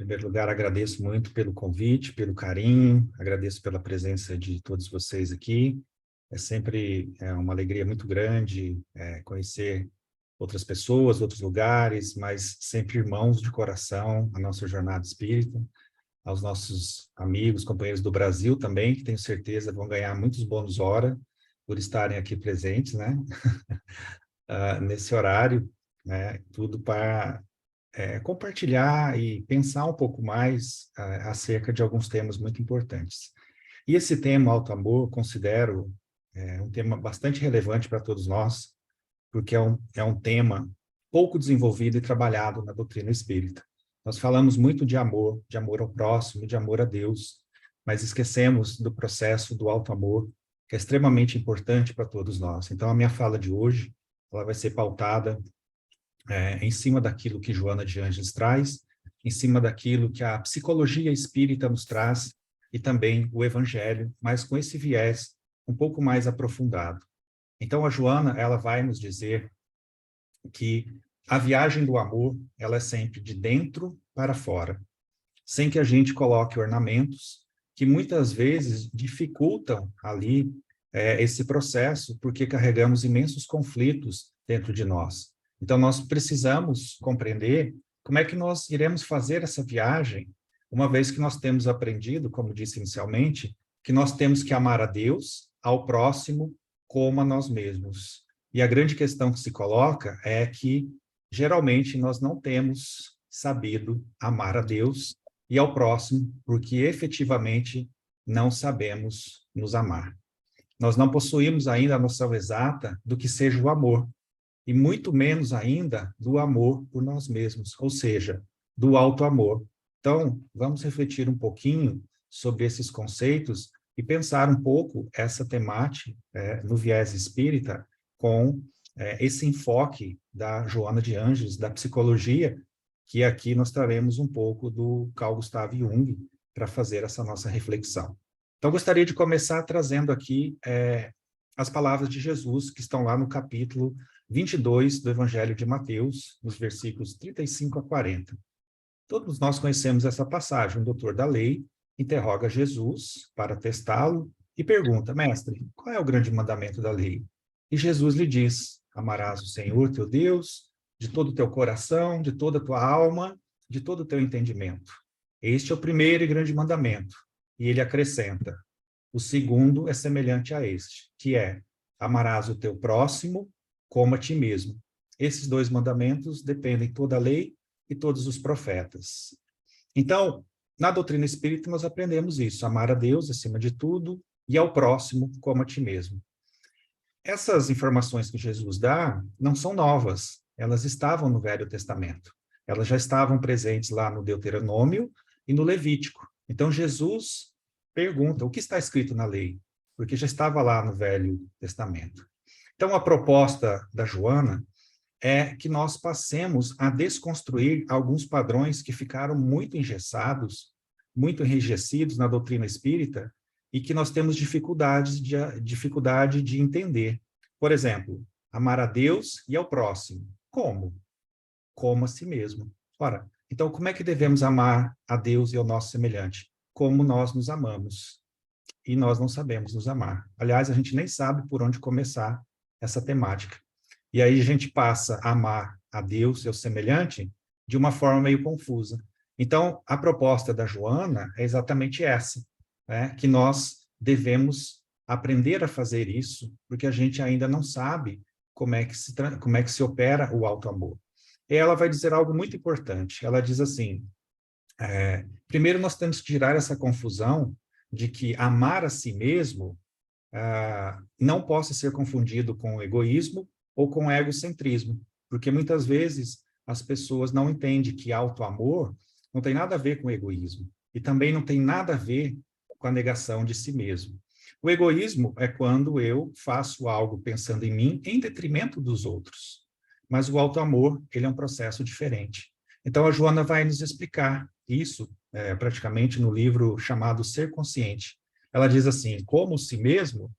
primeiro lugar, agradeço muito pelo convite, pelo carinho, agradeço pela presença de todos vocês aqui. É sempre uma alegria muito grande conhecer outras pessoas, outros lugares, mas sempre irmãos de coração, a nossa jornada espírita, aos nossos amigos, companheiros do Brasil também, que tenho certeza vão ganhar muitos bônus hora por estarem aqui presentes, né? Nesse horário, né? Tudo para compartilhar e pensar um pouco mais acerca de alguns temas muito importantes. E esse tema, auto-amor, considero um tema bastante relevante para todos nós, porque é um tema pouco desenvolvido e trabalhado na doutrina espírita. Nós falamos muito de amor ao próximo, de amor a Deus, mas esquecemos do processo do auto-amor, que é extremamente importante para todos nós. Então, a minha fala de hoje, ela vai ser pautada em cima daquilo que Joana de Ângeles traz, em cima daquilo que a psicologia espírita nos traz, e também o Evangelho, mas com esse viés um pouco mais aprofundado. Então, a Joana, ela vai nos dizer que a viagem do amor, ela é sempre de dentro para fora, sem que a gente coloque ornamentos que muitas vezes dificultam ali esse processo, porque carregamos imensos conflitos dentro de nós. Então, nós precisamos compreender como é que nós iremos fazer essa viagem, uma vez que nós temos aprendido, como disse inicialmente, que nós temos que amar a Deus, ao próximo, como a nós mesmos. E a grande questão que se coloca é que, geralmente, nós não temos sabido amar a Deus e ao próximo, porque efetivamente não sabemos nos amar. Nós não possuímos ainda a noção exata do que seja o amor, e muito menos ainda do amor por nós mesmos, ou seja, do auto-amor. Então, vamos refletir um pouquinho sobre esses conceitos e pensar um pouco essa temática no viés espírita com esse enfoque da Joana de Ângeles, da psicologia, que aqui nós traremos um pouco do Carl Gustav Jung para fazer essa nossa reflexão. Então, gostaria de começar trazendo aqui as palavras de Jesus, que estão lá no capítulo 22 do Evangelho de Mateus, nos versículos 35 a 40. Todos nós conhecemos essa passagem. O doutor da lei interroga Jesus para testá-lo e pergunta: Mestre, qual é o grande mandamento da lei? E Jesus lhe diz: amarás o Senhor teu Deus de todo o teu coração, de toda a tua alma, de todo o teu entendimento. Este é o primeiro e grande mandamento. E ele acrescenta: o segundo é semelhante a este, que é: amarás o teu próximo como a ti mesmo. Esses dois mandamentos dependem toda a lei e todos os profetas. Então, na doutrina espírita nós aprendemos isso: amar a Deus acima de tudo e ao próximo como a ti mesmo. Essas informações que Jesus dá não são novas, elas estavam no Velho Testamento. Elas já estavam presentes lá no Deuteronômio e no Levítico. Então, Jesus pergunta: o que está escrito na lei? Porque já estava lá no Velho Testamento. Então, a proposta da Joana é que nós passemos a desconstruir alguns padrões que ficaram muito engessados, muito enrijecidos na doutrina espírita, e que nós temos dificuldade de entender. Por exemplo, amar a Deus e ao próximo. Como? Como a si mesmo. Ora, então como é que devemos amar a Deus e ao nosso semelhante? Como nós nos amamos. E nós não sabemos nos amar. Aliás, a gente nem sabe por onde começar essa temática. E aí a gente passa a amar a Deus e ao semelhante de uma forma meio confusa. Então, a proposta da Joana é exatamente essa, né? Que nós devemos aprender a fazer isso, porque a gente ainda não sabe como é que se opera o auto-amor. E ela vai dizer algo muito importante. Ela diz assim, primeiro nós temos que tirar essa confusão de que amar a si mesmo não possa ser confundido com egoísmo ou com egocentrismo, porque muitas vezes as pessoas não entendem que auto-amor não tem nada a ver com egoísmo, e também não tem nada a ver com a negação de si mesmo. O egoísmo é quando eu faço algo pensando em mim em detrimento dos outros, mas o auto-amor, ele é um processo diferente. Então, a Joana vai nos explicar isso, praticamente no livro chamado Ser Consciente. Ela diz assim: como si mesmo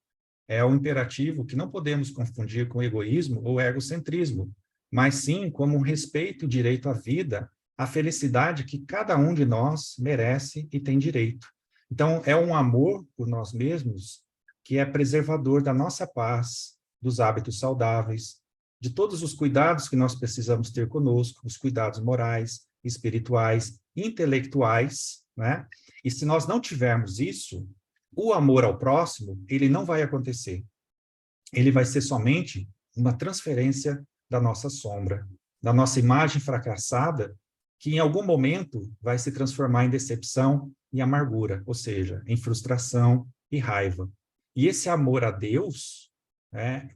é um imperativo que não podemos confundir com egoísmo ou egocentrismo, mas sim como um respeito e direito à vida a felicidade que cada um de nós merece e tem direito. Então, é um amor por nós mesmos que é preservador da nossa paz, dos hábitos saudáveis, de todos os cuidados que nós precisamos ter conosco, os cuidados morais, espirituais, intelectuais, né? E se nós não tivermos isso, o amor ao próximo, ele não vai acontecer. Ele vai ser somente uma transferência da nossa sombra, da nossa imagem fracassada, que em algum momento vai se transformar em decepção e amargura, ou seja, em frustração e raiva. E esse amor a Deus, né,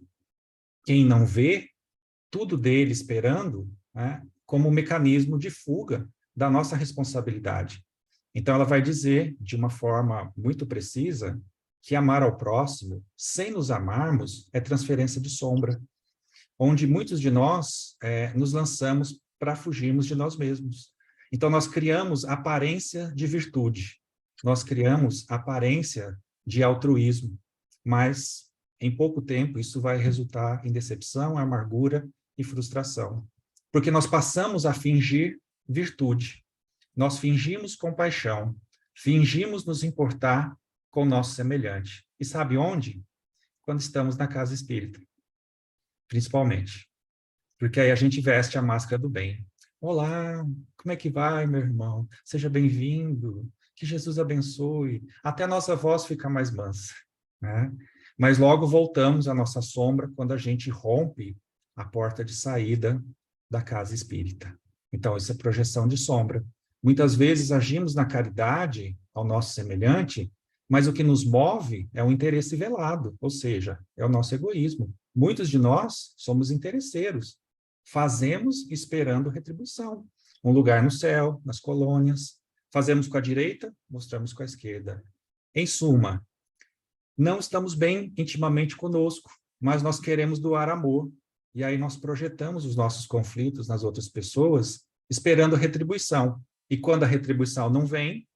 quem não vê, tudo dele esperando, né, como um mecanismo de fuga da nossa responsabilidade. Então, ela vai dizer, de uma forma muito precisa, que amar ao próximo, sem nos amarmos, é transferência de sombra, onde muitos de nós nos lançamos para fugirmos de nós mesmos. Então, nós criamos aparência de virtude, nós criamos aparência de altruísmo, mas, em pouco tempo, isso vai resultar em decepção, amargura e frustração. Porque nós passamos a fingir virtude, nós fingimos compaixão, fingimos nos importar com o nosso semelhante. E sabe onde? Quando estamos na casa espírita, principalmente. Porque aí a gente veste a máscara do bem. Olá, como é que vai, meu irmão? Seja bem-vindo, que Jesus abençoe. Até a nossa voz fica mais mansa, né? Mas logo voltamos à nossa sombra quando a gente rompe a porta de saída da casa espírita. Então, isso é projeção de sombra. Muitas vezes agimos na caridade ao nosso semelhante, mas o que nos move é um interesse velado, ou seja, é o nosso egoísmo. Muitos de nós somos interesseiros, fazemos esperando retribuição. Um lugar no céu, nas colônias, fazemos com a direita, mostramos com a esquerda. Em suma, não estamos bem intimamente conosco, mas nós queremos doar amor, e aí nós projetamos os nossos conflitos nas outras pessoas, esperando retribuição. E quando a retribuição não vem,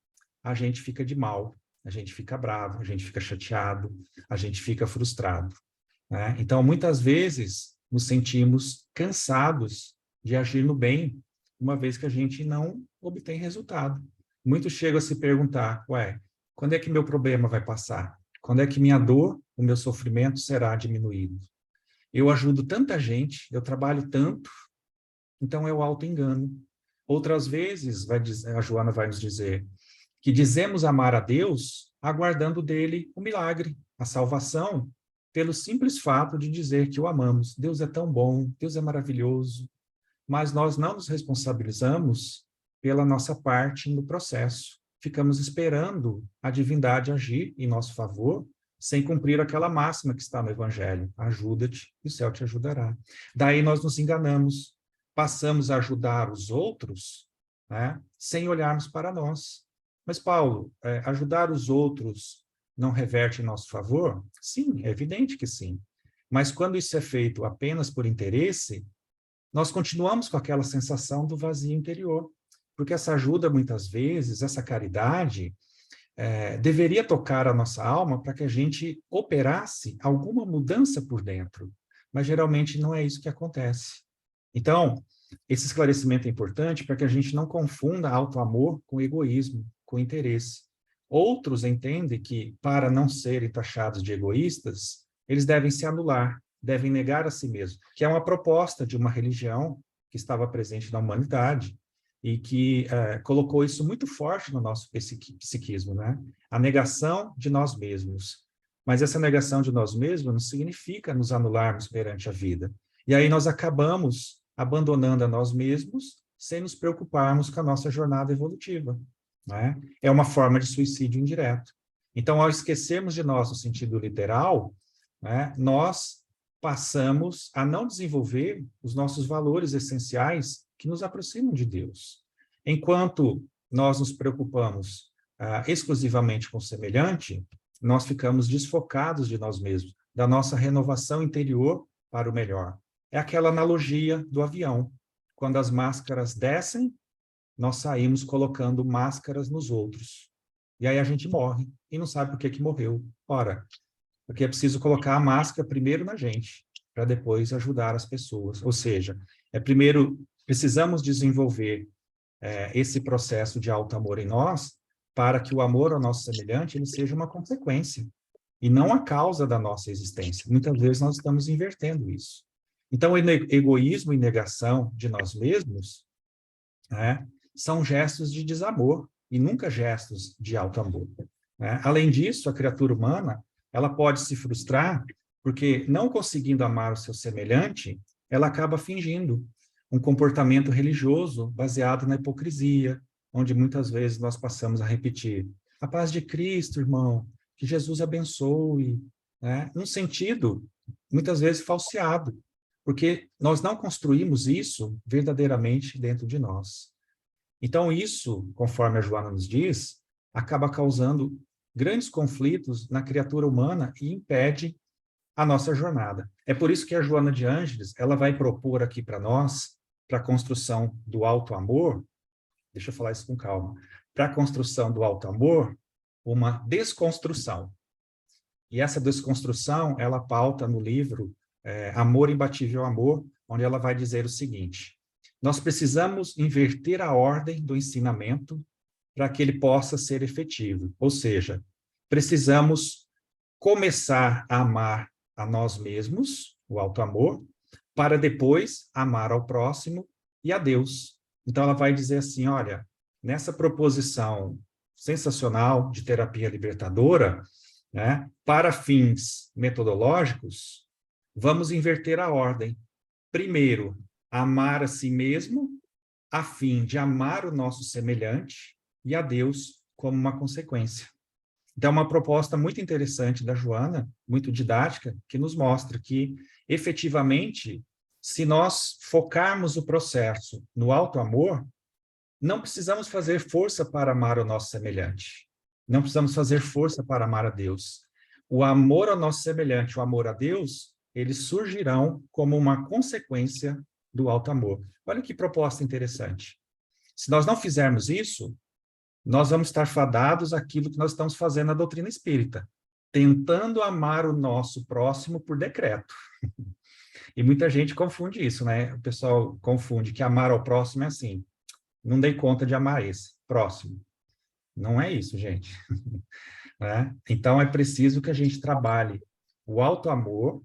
a gente fica de mal, a gente fica bravo, a gente fica chateado, a gente fica frustrado, né? Então, muitas vezes, nos sentimos cansados de agir no bem, uma vez que a gente não obtém resultado. Muitos chegam a se perguntar, ué, quando é que meu problema vai passar? Quando é que minha dor, o meu sofrimento será diminuído? Eu ajudo tanta gente, eu trabalho tanto, então é o auto-engano. Outras vezes, a Joana vai nos dizer, que dizemos amar a Deus aguardando dele o milagre, a salvação, pelo simples fato de dizer que o amamos. Deus é tão bom, Deus é maravilhoso, mas nós não nos responsabilizamos pela nossa parte no processo. Ficamos esperando a divindade agir em nosso favor, sem cumprir aquela máxima que está no Evangelho. Ajuda-te e o céu te ajudará. Daí nós nos enganamos, passamos a ajudar os outros, né, sem olharmos para nós. Mas, Paulo, ajudar os outros não reverte em nosso favor? Sim, é evidente que sim. Mas quando isso é feito apenas por interesse, nós continuamos com aquela sensação do vazio interior. Porque essa ajuda, muitas vezes, essa caridade, deveria tocar a nossa alma para que a gente operasse alguma mudança por dentro. Mas, geralmente, não é isso que acontece. Então, esse esclarecimento é importante para que a gente não confunda auto-amor com egoísmo, com interesse. Outros entendem que, para não serem taxados de egoístas, eles devem se anular, devem negar a si mesmos, que é uma proposta de uma religião que estava presente na humanidade e que colocou isso muito forte no nosso psiquismo, né? A negação de nós mesmos. Mas essa negação de nós mesmos não significa nos anularmos perante a vida. E aí nós acabamos abandonando a nós mesmos sem nos preocuparmos com a nossa jornada evolutiva, né? É uma forma de suicídio indireto. Então, ao esquecermos de nós no sentido literal, né, nós passamos a não desenvolver os nossos valores essenciais que nos aproximam de Deus. Enquanto nós nos preocupamos exclusivamente com o semelhante, nós ficamos desfocados de nós mesmos, da nossa renovação interior para o melhor. É aquela analogia do avião. Quando as máscaras descem, nós saímos colocando máscaras nos outros. E aí a gente morre e não sabe por que morreu. Ora, porque é preciso colocar a máscara primeiro na gente, para depois ajudar as pessoas. Ou seja, primeiro precisamos desenvolver esse processo de alto amor em nós, para que o amor ao nosso semelhante ele seja uma consequência, e não a causa da nossa existência. Muitas vezes nós estamos invertendo isso. Então, o egoísmo e negação de nós mesmos, né, são gestos de desamor, e nunca gestos de alto amor. Né? Além disso, a criatura humana, ela pode se frustrar, porque não conseguindo amar o seu semelhante, ela acaba fingindo um comportamento religioso baseado na hipocrisia, onde muitas vezes nós passamos a repetir: a paz de Cristo, irmão, que Jesus abençoe, né? Num sentido, muitas vezes, falseado, porque nós não construímos isso verdadeiramente dentro de nós. Então, isso, conforme a Joana nos diz, acaba causando grandes conflitos na criatura humana e impede a nossa jornada. É por isso que a Joana de Ângeles, ela vai propor aqui para nós, para a construção do alto amor, deixa eu falar isso com calma, para a construção do alto amor, uma desconstrução. E essa desconstrução, ela pauta no livro Amor Imbatível Amor, onde ela vai dizer o seguinte: nós precisamos inverter a ordem do ensinamento para que ele possa ser efetivo. Ou seja, precisamos começar a amar a nós mesmos, o alto amor, para depois amar ao próximo e a Deus. Então ela vai dizer assim, olha, nessa proposição sensacional de terapia libertadora, né, para fins metodológicos, vamos inverter a ordem. Primeiro, amar a si mesmo, a fim de amar o nosso semelhante e a Deus como uma consequência. Então, é uma proposta muito interessante da Joana, muito didática, que nos mostra que, efetivamente, se nós focarmos o processo no alto amor, não precisamos fazer força para amar o nosso semelhante. Não precisamos fazer força para amar a Deus. O amor ao nosso semelhante, o amor a Deus, eles surgirão como uma consequência do alto amor. Olha que proposta interessante. Se nós não fizermos isso, nós vamos estar fadados àquilo que nós estamos fazendo na doutrina espírita, tentando amar o nosso próximo por decreto. E muita gente confunde isso, né? O pessoal confunde que amar ao próximo é assim: não dei conta de amar esse próximo. Não é isso, gente. Né? Então, é preciso que a gente trabalhe o alto amor,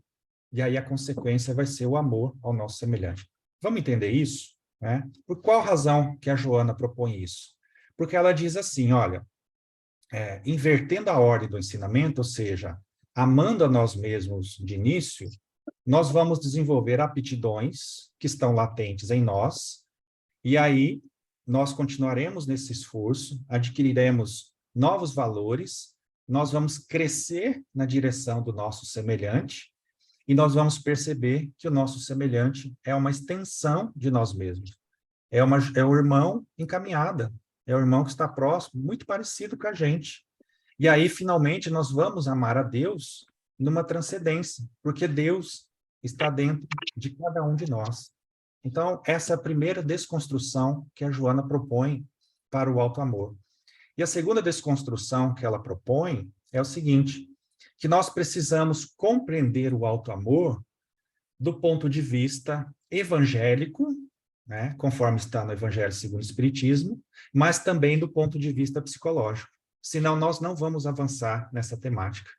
e aí a consequência vai ser o amor ao nosso semelhante. Vamos entender isso? Né? Por qual razão que a Joana propõe isso? Porque ela diz assim, olha, invertendo a ordem do ensinamento, ou seja, amando a nós mesmos de início, nós vamos desenvolver aptidões que estão latentes em nós, e aí nós continuaremos nesse esforço, adquiriremos novos valores, nós vamos crescer na direção do nosso semelhante, e nós vamos perceber que o nosso semelhante é uma extensão de nós mesmos. É o irmão encaminhada, é o irmão que está próximo, muito parecido com a gente. E aí, finalmente, nós vamos amar a Deus numa transcendência, porque Deus está dentro de cada um de nós. Então, essa é a primeira desconstrução que a Joana propõe para o alto amor. E a segunda desconstrução que ela propõe é o seguinte, que nós precisamos compreender o alto amor do ponto de vista evangélico, né, conforme está no Evangelho segundo o Espiritismo, mas também do ponto de vista psicológico. Senão, nós não vamos avançar nessa temática.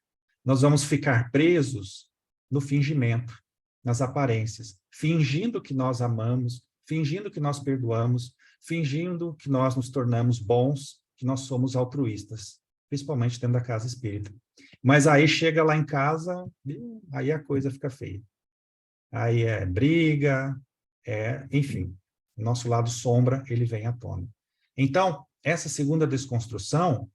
Nós vamos ficar presos no fingimento, nas aparências, fingindo que nós amamos, fingindo que nós perdoamos, fingindo que nós nos tornamos bons, que nós somos altruístas, principalmente dentro da casa espírita. Mas aí chega lá em casa, aí a coisa fica feia. Aí é briga, enfim, o nosso lado sombra, ele vem à tona. Então, essa segunda desconstrução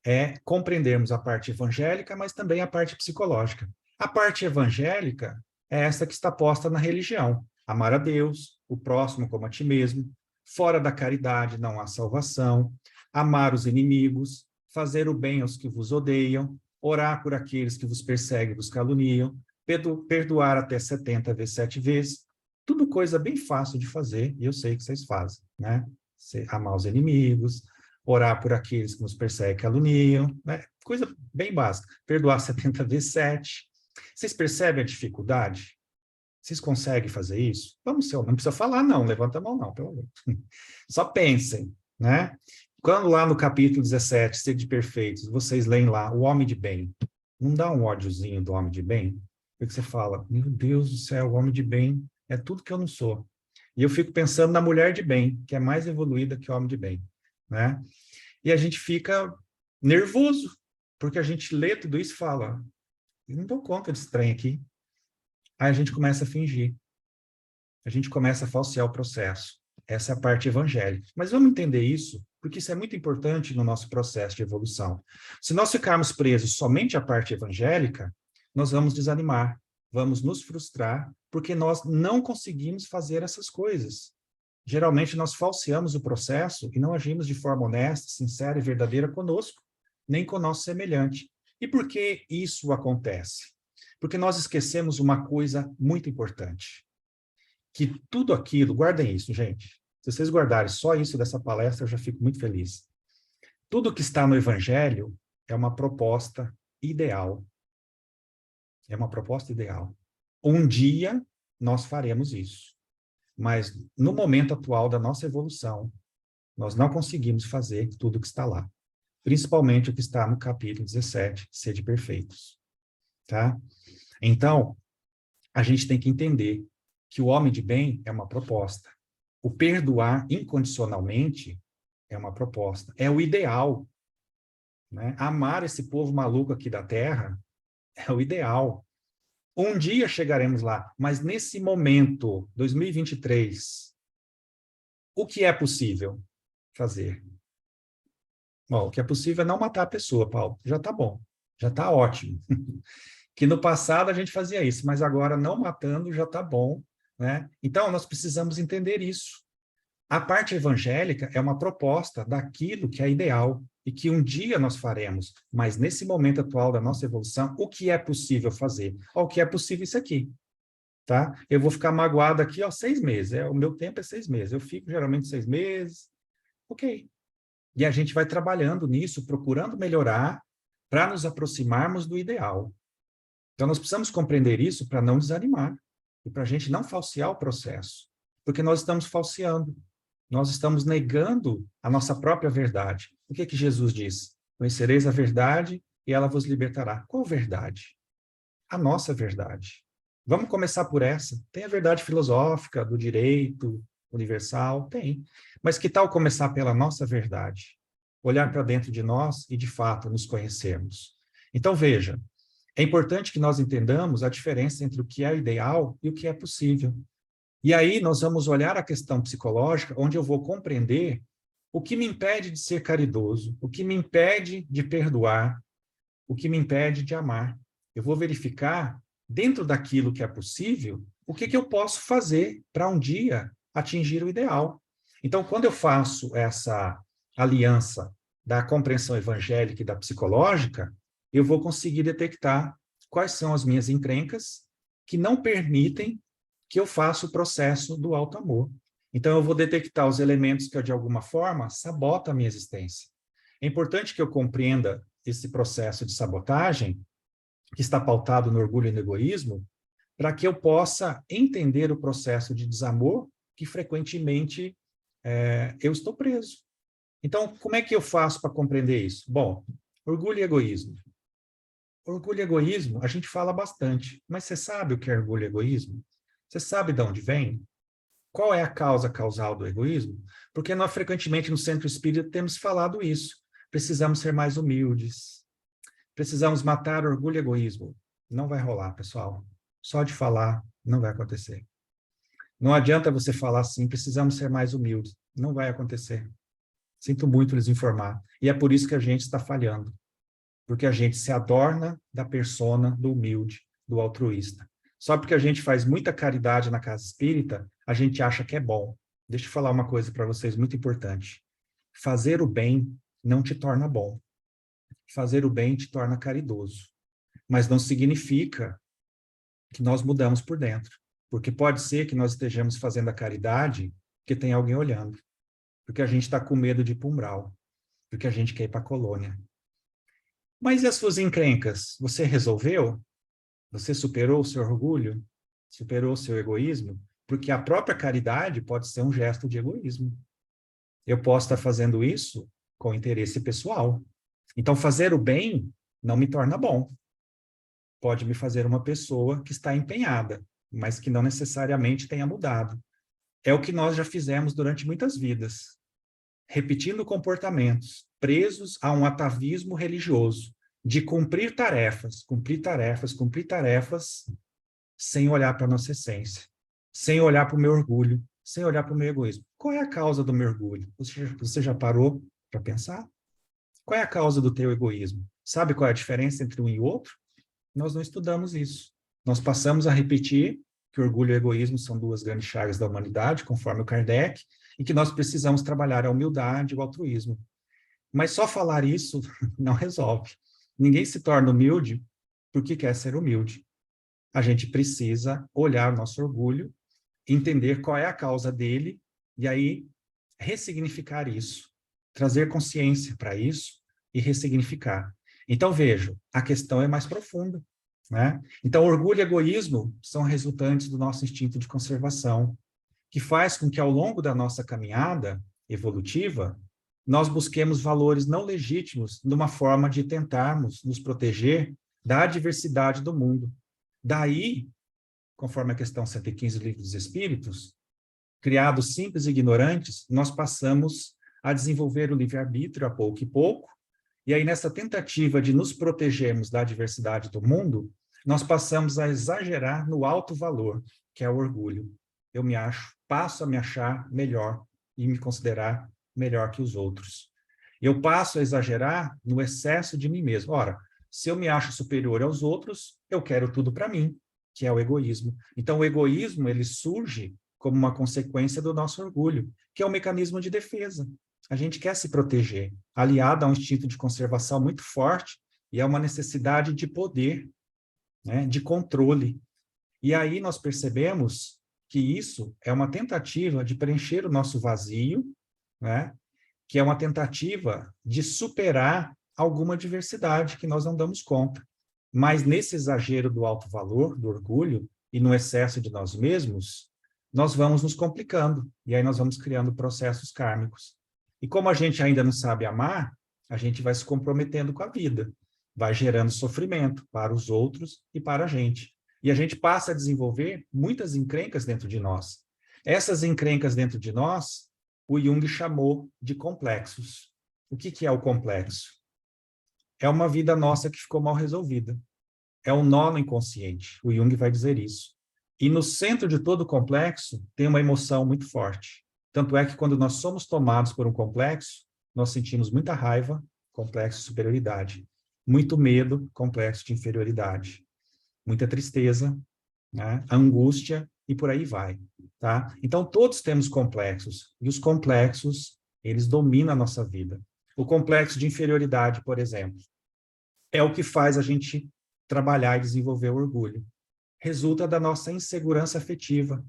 é compreendermos a parte evangélica, mas também a parte psicológica. A parte evangélica é essa que está posta na religião. Amar a Deus, o próximo como a ti mesmo, fora da caridade não há salvação, amar os inimigos, fazer o bem aos que vos odeiam, orar por aqueles que vos perseguem e vos caluniam, perdoar até 70 vezes 7 vezes, tudo coisa bem fácil de fazer, e eu sei que vocês fazem, né? Amar os inimigos, orar por aqueles que nos perseguem e caluniam, né? Coisa bem básica, perdoar 70 vezes 7. Vocês percebem a dificuldade? Vocês conseguem fazer isso? Vamos ser, não precisa falar não, levanta a mão não, pelo amor. Só pensem, né? Quando lá no capítulo 17, Sede Perfeitos, vocês leem lá, o homem de bem, não dá um ódiozinho do homem de bem? Porque você fala, meu Deus do céu, o homem de bem é tudo que eu não sou. E eu fico pensando na mulher de bem, que é mais evoluída que o homem de bem, né? E a gente fica nervoso, porque a gente lê tudo isso e fala, eu não dou conta desse trem aqui. Aí a gente começa a fingir, a gente começa a falsear o processo. Essa é a parte evangélica. Mas vamos entender isso, porque isso é muito importante no nosso processo de evolução. Se nós ficarmos presos somente à parte evangélica, nós vamos desanimar, vamos nos frustrar, porque nós não conseguimos fazer essas coisas. Geralmente nós falseamos o processo e não agimos de forma honesta, sincera e verdadeira conosco, nem com o nosso semelhante. E por que isso acontece? Porque nós esquecemos uma coisa muito importante, que tudo aquilo, guardem isso, gente. Se vocês guardarem só isso dessa palestra, eu já fico muito feliz. Tudo que está no Evangelho é uma proposta ideal. É uma proposta ideal. Um dia nós faremos isso. Mas no momento atual da nossa evolução, nós não conseguimos fazer tudo que está lá. Principalmente o que está no capítulo 17, Sede Perfeitos. Tá? Então, a gente tem que entender que o homem de bem é uma proposta. O perdoar incondicionalmente é uma proposta. É o ideal. Né? Amar esse povo maluco aqui da Terra é o ideal. Um dia chegaremos lá, mas nesse momento, 2023, o que é possível fazer? Bom, o que é possível é não matar a pessoa, Paulo. Já está bom, já está ótimo. Que no passado a gente fazia isso, mas agora não matando já está bom, né? Então, nós precisamos entender isso. A parte evangélica é uma proposta daquilo que é ideal e que um dia nós faremos, mas nesse momento atual da nossa evolução, o que é possível fazer? O que é possível isso aqui, tá? Eu vou ficar magoado aqui, 6 meses, o meu tempo é 6 meses, eu fico geralmente 6 meses, ok. E a gente vai trabalhando nisso, procurando melhorar para nos aproximarmos do ideal. Então, nós precisamos compreender isso para não desanimar e para a gente não falsear o processo, porque nós estamos falseando. Nós estamos negando a nossa própria verdade. O que que Jesus diz? Conhecereis a verdade e ela vos libertará. Qual verdade? A nossa verdade. Vamos começar por essa. Tem a verdade filosófica, do direito universal? Tem. Mas que tal começar pela nossa verdade? Olhar para dentro de nós e, de fato, nos conhecermos. Então, veja, é importante que nós entendamos a diferença entre o que é ideal e o que é possível. E aí nós vamos olhar a questão psicológica, onde eu vou compreender o que me impede de ser caridoso, o que me impede de perdoar, o que me impede de amar. Eu vou verificar, dentro daquilo que é possível, o que eu posso fazer para um dia atingir o ideal. Então, quando eu faço essa aliança da compreensão evangélica e da psicológica, eu vou conseguir detectar quais são as minhas encrencas que não permitem que eu faça o processo do alto amor. Então, eu vou detectar os elementos que, de alguma forma, sabotam a minha existência. É importante que eu compreenda esse processo de sabotagem, que está pautado no orgulho e no egoísmo, para que eu possa entender o processo de desamor que, frequentemente, eu estou preso. Então, como é que eu faço para compreender isso? Bom, orgulho e egoísmo. Orgulho e egoísmo, a gente fala bastante, mas você sabe o que é orgulho e egoísmo? Você sabe de onde vem? Qual é a causa causal do egoísmo? Porque nós, frequentemente, no Centro Espírita, temos falado isso. Precisamos ser mais humildes. Precisamos matar orgulho e egoísmo. Não vai rolar, pessoal. Só de falar, não vai acontecer. Não adianta você falar assim, precisamos ser mais humildes. Não vai acontecer. Sinto muito lhes informar. E é por isso que a gente está falhando. Porque a gente se adorna da persona do humilde, do altruísta. Só porque a gente faz muita caridade na casa espírita, a gente acha que é bom. Deixa eu falar uma coisa para vocês muito importante. Fazer o bem não te torna bom. Fazer o bem te torna caridoso. Mas não significa que nós mudamos por dentro. Porque pode ser que nós estejamos fazendo a caridade porque tem alguém olhando. Porque a gente está com medo de ir para o umbral. Porque a gente quer ir para a colônia. Mas e as suas encrencas? Você resolveu? Você superou o seu orgulho? superou o seu egoísmo, porque a própria caridade pode ser um gesto de egoísmo. Eu posso estar fazendo isso com interesse pessoal. Então, fazer o bem não me torna bom. Pode me fazer uma pessoa que está empenhada, mas que não necessariamente tenha mudado. É o que nós já fizemos durante muitas vidas, repetindo comportamentos, presos a um atavismo religioso, de cumprir tarefas, cumprir tarefas, cumprir tarefas, sem olhar para a nossa essência, sem olhar para o meu orgulho, sem olhar para o meu egoísmo. Qual é a causa do meu orgulho? Você já parou para pensar? Qual é a causa do teu egoísmo? Sabe qual é a diferença entre um e outro? Nós não estudamos isso. Nós passamos a repetir que orgulho e egoísmo são duas grandes chagas da humanidade, conforme o Kardec, e que nós precisamos trabalhar a humildade e o altruísmo. Mas só falar isso não resolve. Ninguém se torna humilde porque quer ser humilde. A gente precisa olhar o nosso orgulho, entender qual é a causa dele, e aí ressignificar isso, trazer consciência para isso e ressignificar. Então, vejo, a questão é mais profunda, né? Então, orgulho e egoísmo são resultantes do nosso instinto de conservação, que faz com que, ao longo da nossa caminhada evolutiva, nós busquemos valores não legítimos numa forma de tentarmos nos proteger da adversidade do mundo. Daí, conforme a questão 115 do Livro dos Espíritos, criados simples e ignorantes, nós passamos a desenvolver o livre-arbítrio a pouco e pouco, e aí nessa tentativa de nos protegermos da adversidade do mundo, nós passamos a exagerar no alto valor, que é o orgulho. Eu me acho, passo a me achar melhor e me considerar melhor que os outros. Eu passo a exagerar no excesso de mim mesmo. Ora, se eu me acho superior aos outros, eu quero tudo para mim, que é o egoísmo. Então, o egoísmo, ele surge como uma consequência do nosso orgulho, que é um mecanismo de defesa. A gente quer se proteger, aliado a um instinto de conservação muito forte, e é uma necessidade de poder, né, de controle. E aí nós percebemos que isso é uma tentativa de preencher o nosso vazio, né, que é uma tentativa de superar alguma diversidade que nós não damos conta. Mas nesse exagero do alto valor, do orgulho, e no excesso de nós mesmos, nós vamos nos complicando, e aí nós vamos criando processos kármicos. E como a gente ainda não sabe amar, a gente vai se comprometendo com a vida, vai gerando sofrimento para os outros e para a gente. E a gente passa a desenvolver muitas encrencas dentro de nós. Essas encrencas dentro de nós, o Jung chamou de complexos. O que é o complexo? É uma vida nossa que ficou mal resolvida. É um nó no inconsciente. O Jung vai dizer isso. E no centro de todo o complexo tem uma emoção muito forte. Tanto é que quando nós somos tomados por um complexo, nós sentimos muita raiva, complexo de superioridade, muito medo, complexo de inferioridade, muita tristeza, né? Angústia e por aí vai, tá? Então todos temos complexos e os complexos, eles dominam a nossa vida. O complexo de inferioridade, por exemplo, é o que faz a gente trabalhar e desenvolver o orgulho. Resulta da nossa insegurança afetiva,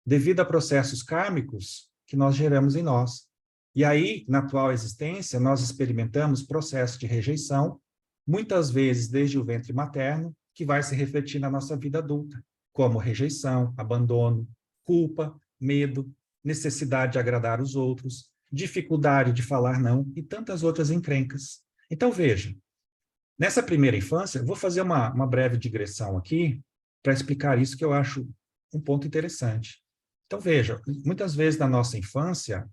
devido a processos kármicos que nós geramos em nós. E aí, na atual existência, nós experimentamos processos de rejeição, muitas vezes desde o ventre materno, que vai se refletir na nossa vida adulta, como rejeição, abandono, culpa, medo, necessidade de agradar os outros, dificuldade de falar não e tantas outras encrencas. Então, veja, nessa primeira infância, vou fazer uma breve digressão aqui para explicar isso que eu acho um ponto interessante. Então, veja, muitas vezes na nossa infância,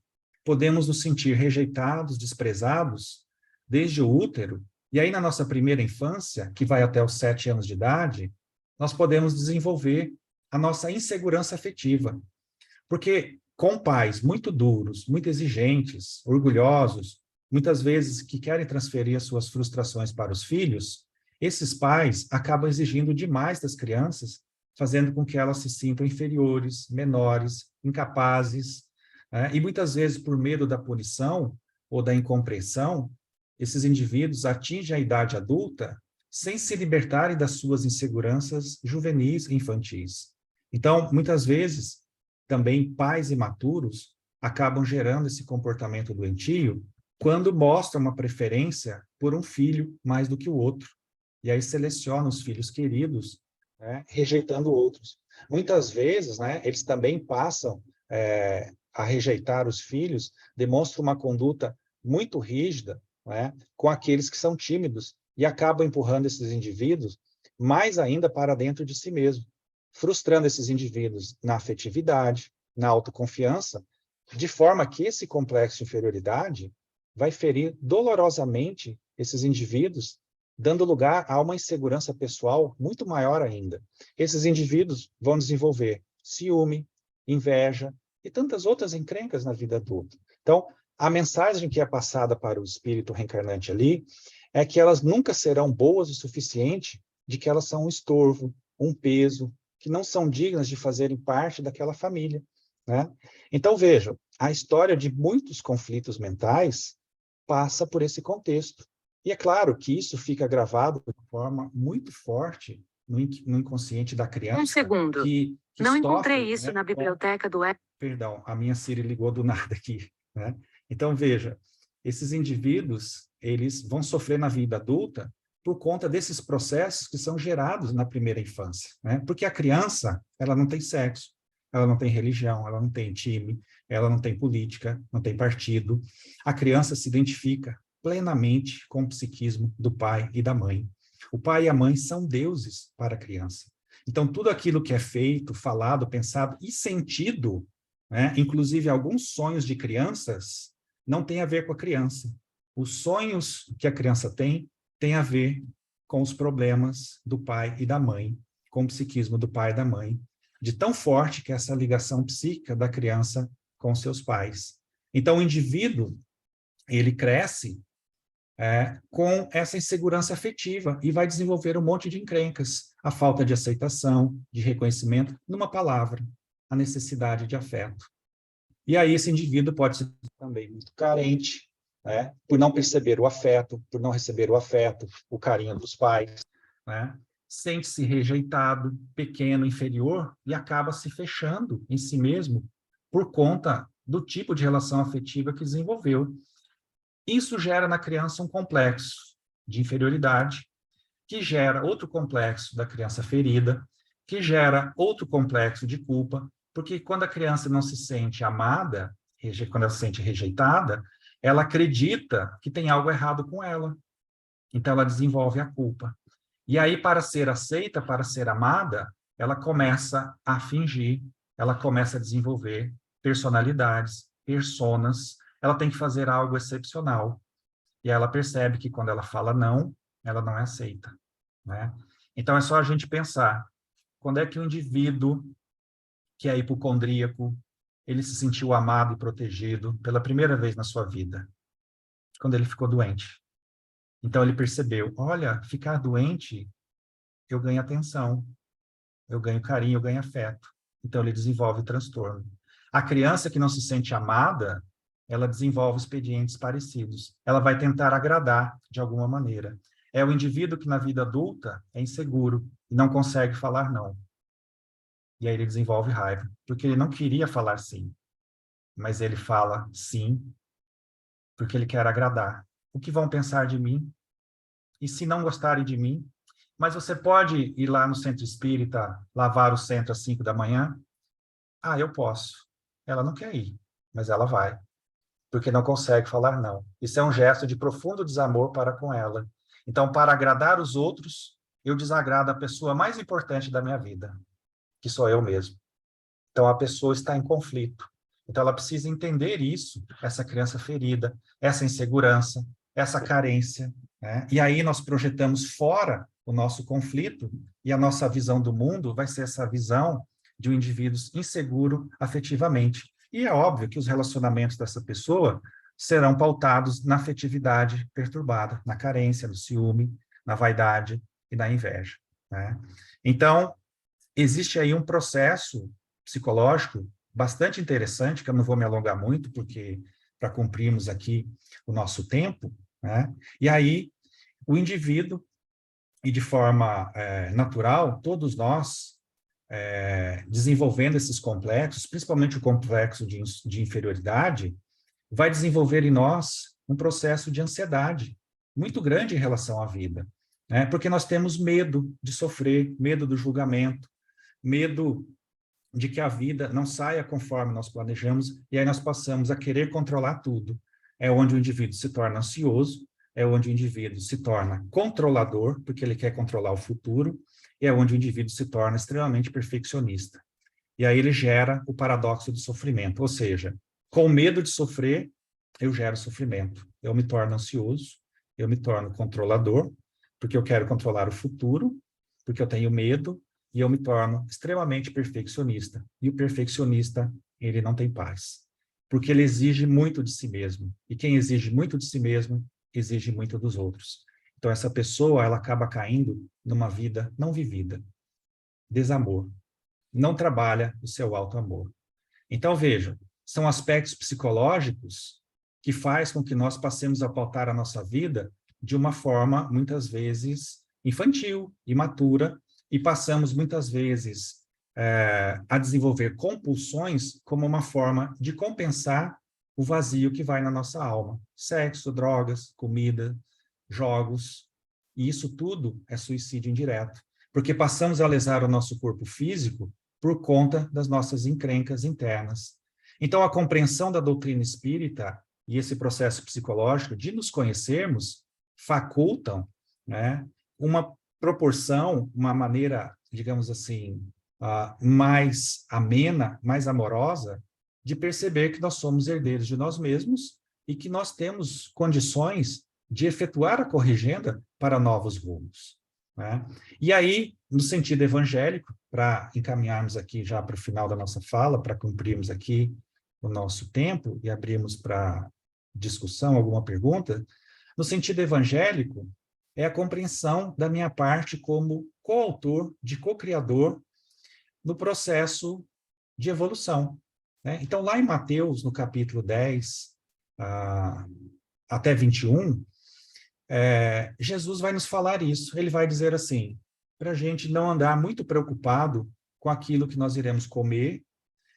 podemos nos sentir rejeitados, desprezados, desde o útero, e aí na nossa primeira infância, que vai até os 7 anos de idade, nós podemos desenvolver a nossa insegurança afetiva. Porque com pais muito duros, muito exigentes, orgulhosos, muitas vezes que querem transferir as suas frustrações para os filhos, esses pais acabam exigindo demais das crianças, fazendo com que elas se sintam inferiores, menores, incapazes, né? E muitas vezes, por medo da punição ou da incompreensão, esses indivíduos atingem a idade adulta sem se libertarem das suas inseguranças juvenis e infantis. Então, muitas vezes, também pais imaturos acabam gerando esse comportamento doentio quando mostram uma preferência por um filho mais do que o outro. E aí selecionam os filhos queridos, né, rejeitando outros. Muitas vezes, né, eles também passam a rejeitar os filhos, demonstram uma conduta muito rígida, né, com aqueles que são tímidos e acabam empurrando esses indivíduos mais ainda para dentro de si mesmo, frustrando esses indivíduos na afetividade, na autoconfiança, de forma que esse complexo de inferioridade vai ferir dolorosamente esses indivíduos, dando lugar a uma insegurança pessoal muito maior ainda. Esses indivíduos vão desenvolver ciúme, inveja e tantas outras encrencas na vida adulta. Então, a mensagem que é passada para o espírito reencarnante ali é que elas nunca serão boas o suficiente, de que elas são um estorvo, um peso, que não são dignas de fazerem parte daquela família, né? Então, vejam, a história de muitos conflitos mentais passa por esse contexto. E é claro que isso fica gravado de forma muito forte no inconsciente da criança. Um segundo. Que não sofre, encontrei isso né, na biblioteca do... Perdão, a minha Siri ligou do nada aqui, né? Então, veja, esses indivíduos, eles vão sofrer na vida adulta por conta desses processos que são gerados na primeira infância, né? Porque a criança, ela não tem sexo, ela não tem religião, ela não tem time, ela não tem política, não tem partido. A criança se identifica plenamente com o psiquismo do pai e da mãe. O pai e a mãe são deuses para a criança. Então, tudo aquilo que é feito, falado, pensado e sentido, né, inclusive alguns sonhos de crianças, não tem a ver com a criança. Os sonhos que a criança tem a ver com os problemas do pai e da mãe, com o psiquismo do pai e da mãe, de tão forte que é essa ligação psíquica da criança com seus pais. Então, o indivíduo, ele cresce com essa insegurança afetiva e vai desenvolver um monte de encrencas, a falta de aceitação, de reconhecimento, numa palavra, a necessidade de afeto. E aí esse indivíduo pode ser também muito carente, né, por não perceber o afeto, por não receber o afeto, o carinho dos pais, né, sente-se rejeitado, pequeno, inferior, e acaba se fechando em si mesmo por conta do tipo de relação afetiva que desenvolveu. Isso gera na criança um complexo de inferioridade, que gera outro complexo da criança ferida, que gera outro complexo de culpa, porque quando a criança não se sente amada, quando ela se sente rejeitada, ela acredita que tem algo errado com ela. Então, ela desenvolve a culpa. E aí, para ser aceita, para ser amada, ela começa a fingir, ela começa a desenvolver personalidades, personas, ela tem que fazer algo excepcional. E ela percebe que quando ela fala não, ela não é aceita, né? Então, é só a gente pensar, quando é que o indivíduo que é hipocondríaco, ele se sentiu amado e protegido pela primeira vez na sua vida? Quando ele ficou doente. Então, ele percebeu, olha, ficar doente, eu ganho atenção, eu ganho carinho, eu ganho afeto. Então, ele desenvolve transtorno. A criança que não se sente amada, ela desenvolve expedientes parecidos. Ela vai tentar agradar de alguma maneira. É o indivíduo que na vida adulta é inseguro e não consegue falar não. E aí ele desenvolve raiva, porque ele não queria falar sim, mas ele fala sim, porque ele quer agradar. O que vão pensar de mim? E se não gostarem de mim? Mas você pode ir lá no centro espírita, lavar o centro às 5 da manhã? Ah, eu posso. Ela não quer ir, mas ela vai, porque não consegue falar não. Isso é um gesto de profundo desamor para com ela. Então, para agradar os outros, eu desagrado a pessoa mais importante da minha vida, que sou eu mesmo. Então, a pessoa está em conflito. Então, ela precisa entender isso, essa criança ferida, essa insegurança, essa carência, né? E aí nós projetamos fora o nosso conflito e a nossa visão do mundo vai ser essa visão de um indivíduo inseguro afetivamente. E é óbvio que os relacionamentos dessa pessoa serão pautados na afetividade perturbada, na carência, no ciúme, na vaidade e na inveja, né? Então, existe aí um processo psicológico bastante interessante, que eu não vou me alongar muito, porque para cumprirmos aqui o nosso tempo, né? E aí, o indivíduo, e de forma natural, todos nós, desenvolvendo esses complexos, principalmente o complexo de inferioridade, vai desenvolver em nós um processo de ansiedade muito grande em relação à vida, né? Porque nós temos medo de sofrer, medo do julgamento, medo de que a vida não saia conforme nós planejamos, e aí nós passamos a querer controlar tudo. É onde o indivíduo se torna ansioso, é onde o indivíduo se torna controlador, porque ele quer controlar o futuro, e é onde o indivíduo se torna extremamente perfeccionista. E aí ele gera o paradoxo do sofrimento, ou seja, com medo de sofrer, eu gero sofrimento. Eu me torno ansioso, eu me torno controlador, porque eu quero controlar o futuro, porque eu tenho medo, e eu me torno extremamente perfeccionista. E o perfeccionista, ele não tem paz, porque ele exige muito de si mesmo. E quem exige muito de si mesmo, exige muito dos outros. Então, essa pessoa, ela acaba caindo numa vida não vivida, desamor. Não trabalha o seu auto-amor. Então, vejam, são aspectos psicológicos que faz com que nós passemos a pautar a nossa vida de uma forma, muitas vezes, infantil, imatura, e passamos, muitas vezes, a desenvolver compulsões como uma forma de compensar o vazio que vai na nossa alma. Sexo, drogas, comida, jogos, e isso tudo é suicídio indireto, porque passamos a lesar o nosso corpo físico por conta das nossas encrencas internas. Então, a compreensão da doutrina espírita e esse processo psicológico de nos conhecermos facultam, né, uma proporção, uma maneira, digamos assim, mais amena, mais amorosa, de perceber que nós somos herdeiros de nós mesmos e que nós temos condições de efetuar a corrigenda para novos rumos, né? E aí, no sentido evangélico, para encaminharmos aqui já para o final da nossa fala, para cumprirmos aqui o nosso tempo e abrirmos para discussão, alguma pergunta, no sentido evangélico, é a compreensão da minha parte como coautor, de co-criador, no processo de evolução, né? Então, lá em Mateus, no capítulo 10, até 21, Jesus vai nos falar isso. Ele vai dizer assim, para a gente não andar muito preocupado com aquilo que nós iremos comer,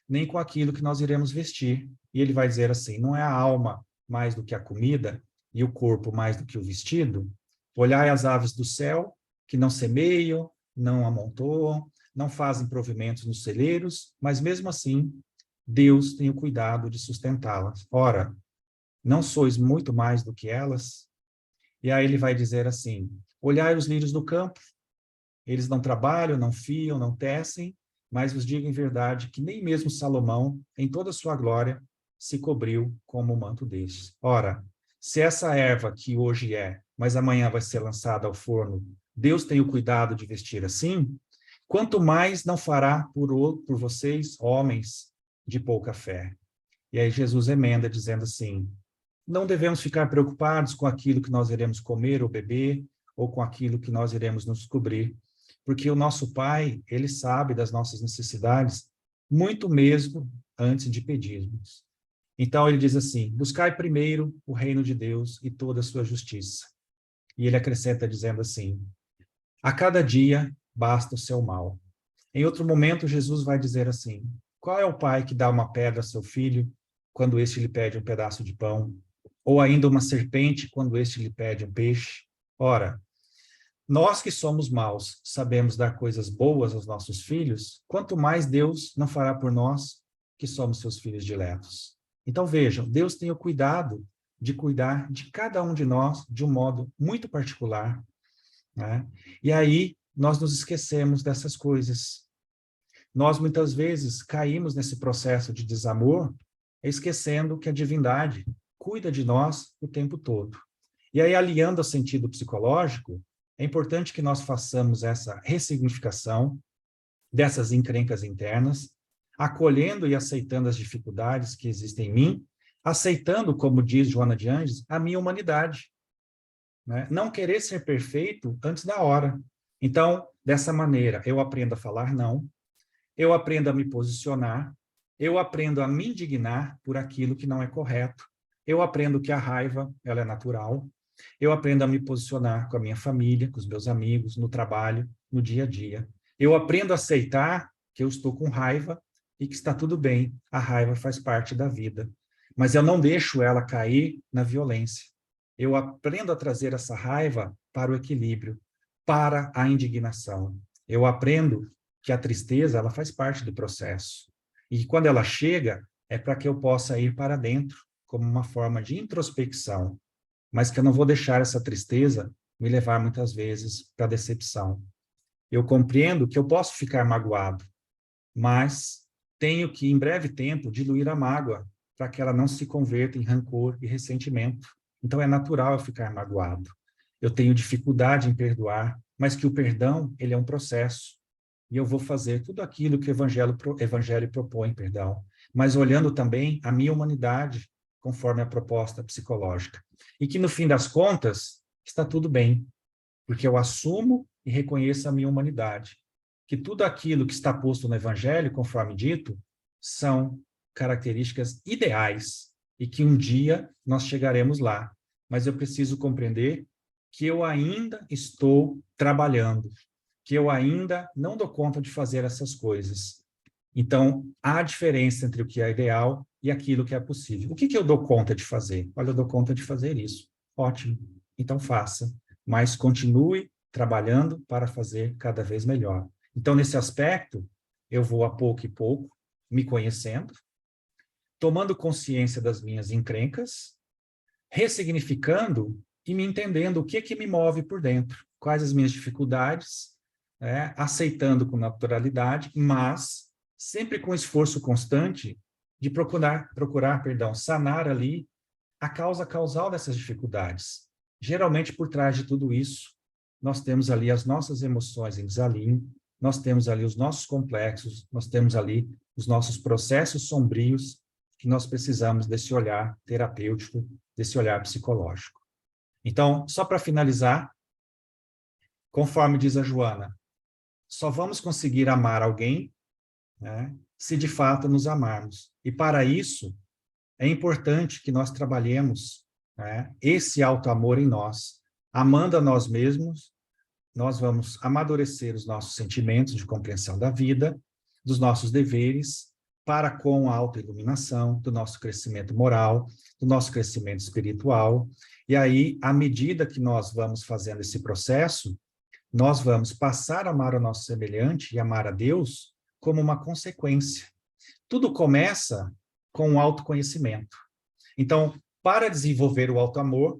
nem com aquilo que nós iremos vestir. E ele vai dizer assim, não é a alma mais do que a comida, e o corpo mais do que o vestido? Olhai as aves do céu, que não semeiam, não amontoam, não fazem provimentos nos celeiros, mas mesmo assim, Deus tem o cuidado de sustentá-las. Ora, não sois muito mais do que elas? E aí ele vai dizer assim, olhai os lírios do campo, eles não trabalham, não fiam, não tecem, mas vos digo em verdade que nem mesmo Salomão, em toda a sua glória, se cobriu como o manto destes. Ora, se essa erva que hoje mas amanhã vai ser lançada ao forno, Deus tem o cuidado de vestir assim, quanto mais não fará por vocês, homens de pouca fé. E aí Jesus emenda dizendo assim, não devemos ficar preocupados com aquilo que nós iremos comer ou beber, ou com aquilo que nós iremos nos cobrir, porque o nosso Pai, ele sabe das nossas necessidades, muito mesmo antes de pedirmos. Então ele diz assim, buscai primeiro o reino de Deus e toda a sua justiça. E ele acrescenta dizendo assim, a cada dia basta o seu mal. Em outro momento, Jesus vai dizer assim, qual é o pai que dá uma pedra a seu filho quando este lhe pede um pedaço de pão? Ou ainda uma serpente quando este lhe pede um peixe? Ora, nós que somos maus sabemos dar coisas boas aos nossos filhos, quanto mais Deus não fará por nós que somos seus filhos diletos. Então vejam, Deus tem o cuidado de cuidar de cada um de nós de um modo muito particular, né? E aí nós nos esquecemos dessas coisas. Nós muitas vezes caímos nesse processo de desamor, esquecendo que a divindade cuida de nós o tempo todo. E aí, aliando ao sentido psicológico, é importante que nós façamos essa ressignificação dessas encrencas internas, acolhendo e aceitando as dificuldades que existem em mim, aceitando, como diz Joana de Angelis, a minha humanidade, né? Não querer ser perfeito antes da hora. Então, dessa maneira, eu aprendo a falar não, eu aprendo a me posicionar, eu aprendo a me indignar por aquilo que não é correto, eu aprendo que a raiva, ela é natural, eu aprendo a me posicionar com a minha família, com os meus amigos, no trabalho, no dia a dia. Eu aprendo a aceitar que eu estou com raiva e que está tudo bem, a raiva faz parte da vida. Mas eu não deixo ela cair na violência. Eu aprendo a trazer essa raiva para o equilíbrio, para a indignação. Eu aprendo que a tristeza, ela faz parte do processo. E que quando ela chega, é para que eu possa ir para dentro, como uma forma de introspecção, mas que eu não vou deixar essa tristeza me levar muitas vezes para a decepção. Eu compreendo que eu posso ficar magoado, mas tenho que, em breve tempo, diluir a mágoa para que ela não se converta em rancor e ressentimento. Então, é natural eu ficar magoado. Eu tenho dificuldade em perdoar, mas que o perdão, ele é um processo. E eu vou fazer tudo aquilo que o Evangelho propõe, perdão, mas olhando também a minha humanidade, conforme a proposta psicológica. E que, no fim das contas, está tudo bem, porque eu assumo e reconheço a minha humanidade. Que tudo aquilo que está posto no Evangelho, conforme dito, são características ideais e que um dia nós chegaremos lá. Mas eu preciso compreender que eu ainda estou trabalhando, que eu ainda não dou conta de fazer essas coisas. Então, há diferença entre o que é ideal e aquilo que é possível. O que eu dou conta de fazer? Olha, eu dou conta de fazer isso. Ótimo. Então, faça. Mas continue trabalhando para fazer cada vez melhor. Então, nesse aspecto, eu vou a pouco e pouco, me conhecendo, tomando consciência das minhas encrencas, ressignificando e me entendendo o que me move por dentro, quais as minhas dificuldades, aceitando com naturalidade, mas sempre com esforço constante de procurar, sanar ali a causa causal dessas dificuldades. Geralmente, por trás de tudo isso, nós temos ali as nossas emoções em desalinho, nós temos ali os nossos complexos, nós temos ali os nossos processos sombrios, que nós precisamos desse olhar terapêutico, desse olhar psicológico. Então, só para finalizar, conforme diz a Joana, só vamos conseguir amar alguém, né, se de fato nos amarmos. E para isso, é importante que nós trabalhemos, né, esse auto-amor em nós. Amando a nós mesmos, nós vamos amadurecer os nossos sentimentos de compreensão da vida, dos nossos deveres, para com a autoiluminação, do nosso crescimento moral, do nosso crescimento espiritual. E aí, à medida que nós vamos fazendo esse processo, nós vamos passar a amar o nosso semelhante e amar a Deus como uma consequência. Tudo começa com o autoconhecimento. Então, para desenvolver o auto-amor,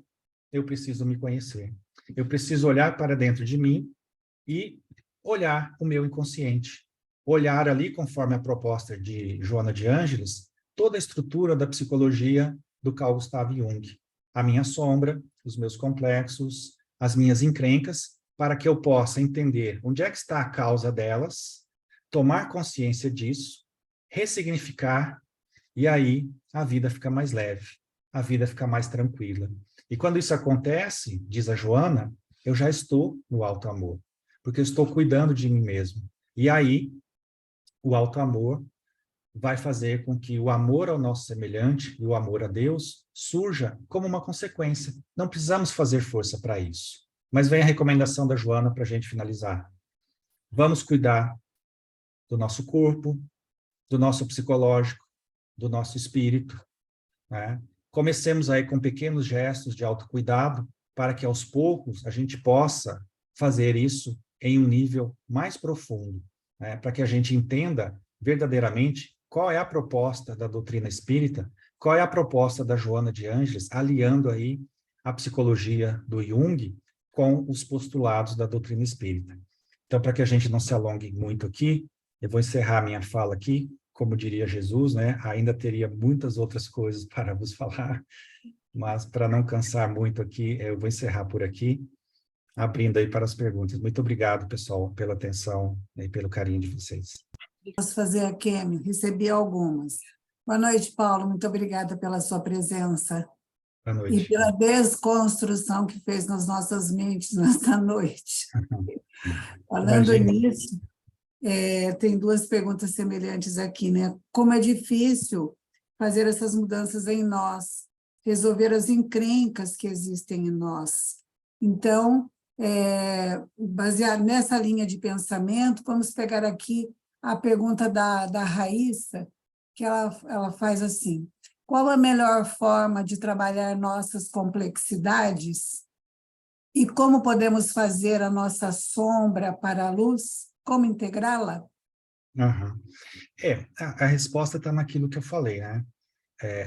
eu preciso me conhecer. Eu preciso olhar para dentro de mim e olhar o meu inconsciente. Olhar ali, conforme a proposta de Joana de Ângeles, toda a estrutura da psicologia do Carl Gustav Jung. A minha sombra, os meus complexos, as minhas encrencas, para que eu possa entender onde é que está a causa delas, tomar consciência disso, ressignificar, e aí a vida fica mais leve, a vida fica mais tranquila. E quando isso acontece, diz a Joana, eu já estou no auto-amor, porque eu estou cuidando de mim mesmo. E aí, o auto-amor vai fazer com que o amor ao nosso semelhante e o amor a Deus surja como uma consequência. Não precisamos fazer força para isso. Mas vem a recomendação da Joana para a gente finalizar. Vamos cuidar do nosso corpo, do nosso psicológico, do nosso espírito, né? Comecemos aí com pequenos gestos de autocuidado para que aos poucos a gente possa fazer isso em um nível mais profundo, né? Para que a gente entenda verdadeiramente qual é a proposta da doutrina espírita, qual é a proposta da Joana de Ângeles, aliando aí a psicologia do Jung com os postulados da doutrina espírita. Então, para que a gente não se alongue muito aqui, eu vou encerrar minha fala aqui. Como diria Jesus, né? Ainda teria muitas outras coisas para vos falar, mas para não cansar muito aqui, eu vou encerrar por aqui, abrindo aí para as perguntas. Muito obrigado, pessoal, pela atenção e pelo carinho de vocês. Posso fazer a Kemi? Recebi algumas. Boa noite, Paulo. Muito obrigada pela sua presença. Boa noite. E pela desconstrução que fez nas nossas mentes nesta noite. Falando nisso, tem duas perguntas semelhantes aqui, né? Como é difícil fazer essas mudanças em nós, resolver as encrencas que existem em nós. Então, baseado nessa linha de pensamento, vamos pegar aqui a pergunta da Raíssa, que ela faz assim: qual a melhor forma de trabalhar nossas complexidades e como podemos fazer a nossa sombra para a luz? Como integrá-la? Aham. A resposta está naquilo que eu falei, né?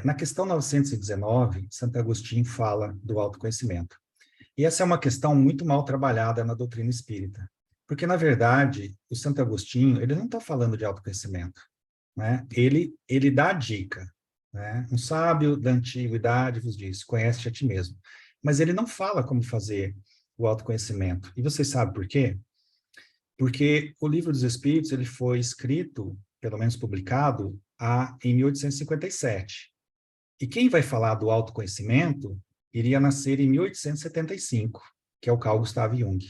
Na questão 919, Santo Agostinho fala do autoconhecimento. E essa é uma questão muito mal trabalhada na doutrina espírita. Porque, na verdade, o Santo Agostinho, ele não está falando de autoconhecimento, né? Ele dá a dica, né? Um sábio da antiguidade vos diz, conhece-te a ti mesmo. Mas ele não fala como fazer o autoconhecimento. E vocês sabem por quê? Porque o Livro dos Espíritos ele foi escrito, pelo menos publicado, em 1857. E quem vai falar do autoconhecimento iria nascer em 1875, que é o Carl Gustav Jung.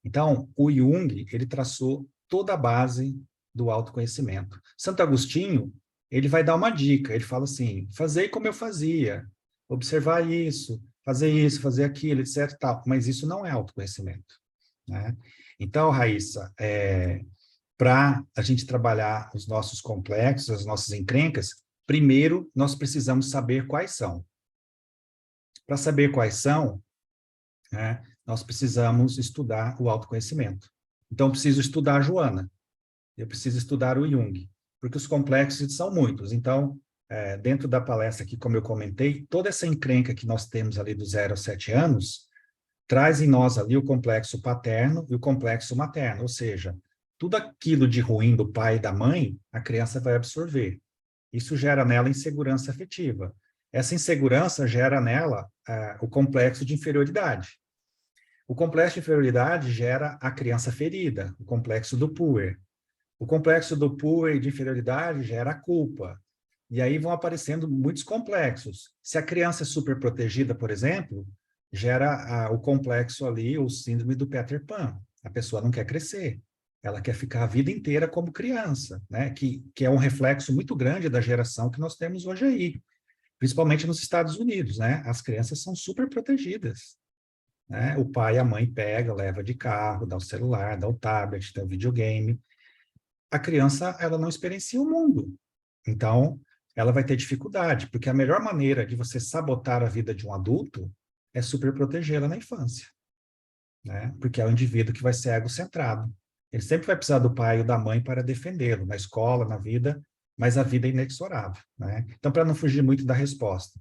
Então, o Jung, ele traçou toda a base do autoconhecimento. Santo Agostinho, ele vai dar uma dica, ele fala assim, fazei como eu fazia, observar isso, fazer aquilo, etc. Tal. Mas isso não é autoconhecimento, né? Então, Raíssa, para a gente trabalhar os nossos complexos, as nossas encrencas, primeiro nós precisamos saber quais são. Para saber quais são, né, nós precisamos estudar o autoconhecimento. Então, eu preciso estudar a Joana, eu preciso estudar o Jung, porque os complexos são muitos. Então, dentro da palestra aqui, como eu comentei, toda essa encrenca que nós temos ali do 0 aos 7 anos, traz em nós ali o complexo paterno e o complexo materno, ou seja, tudo aquilo de ruim do pai e da mãe, a criança vai absorver. Isso gera nela insegurança afetiva. Essa insegurança gera nela o complexo de inferioridade. O complexo de inferioridade gera a criança ferida, o complexo do puer. O complexo do puer e de inferioridade gera a culpa. E aí vão aparecendo muitos complexos. Se a criança é super protegida, por exemplo, gera o complexo ali, o síndrome do Peter Pan. A pessoa não quer crescer. Ela quer ficar a vida inteira como criança, né? Que é um reflexo muito grande da geração que nós temos hoje aí, principalmente nos Estados Unidos, né? As crianças são super protegidas, né? O pai e a mãe pega, leva de carro, dá o celular, dá o tablet, dá o videogame. A criança, ela não experiencia o mundo. Então, ela vai ter dificuldade, porque a melhor maneira de você sabotar a vida de um adulto é super protegê-la na infância, né? Porque é o indivíduo que vai ser egocentrado. Ele sempre vai precisar do pai ou da mãe para defendê-lo, na escola, na vida, mas a vida é inexorável, né? Então, para não fugir muito da resposta,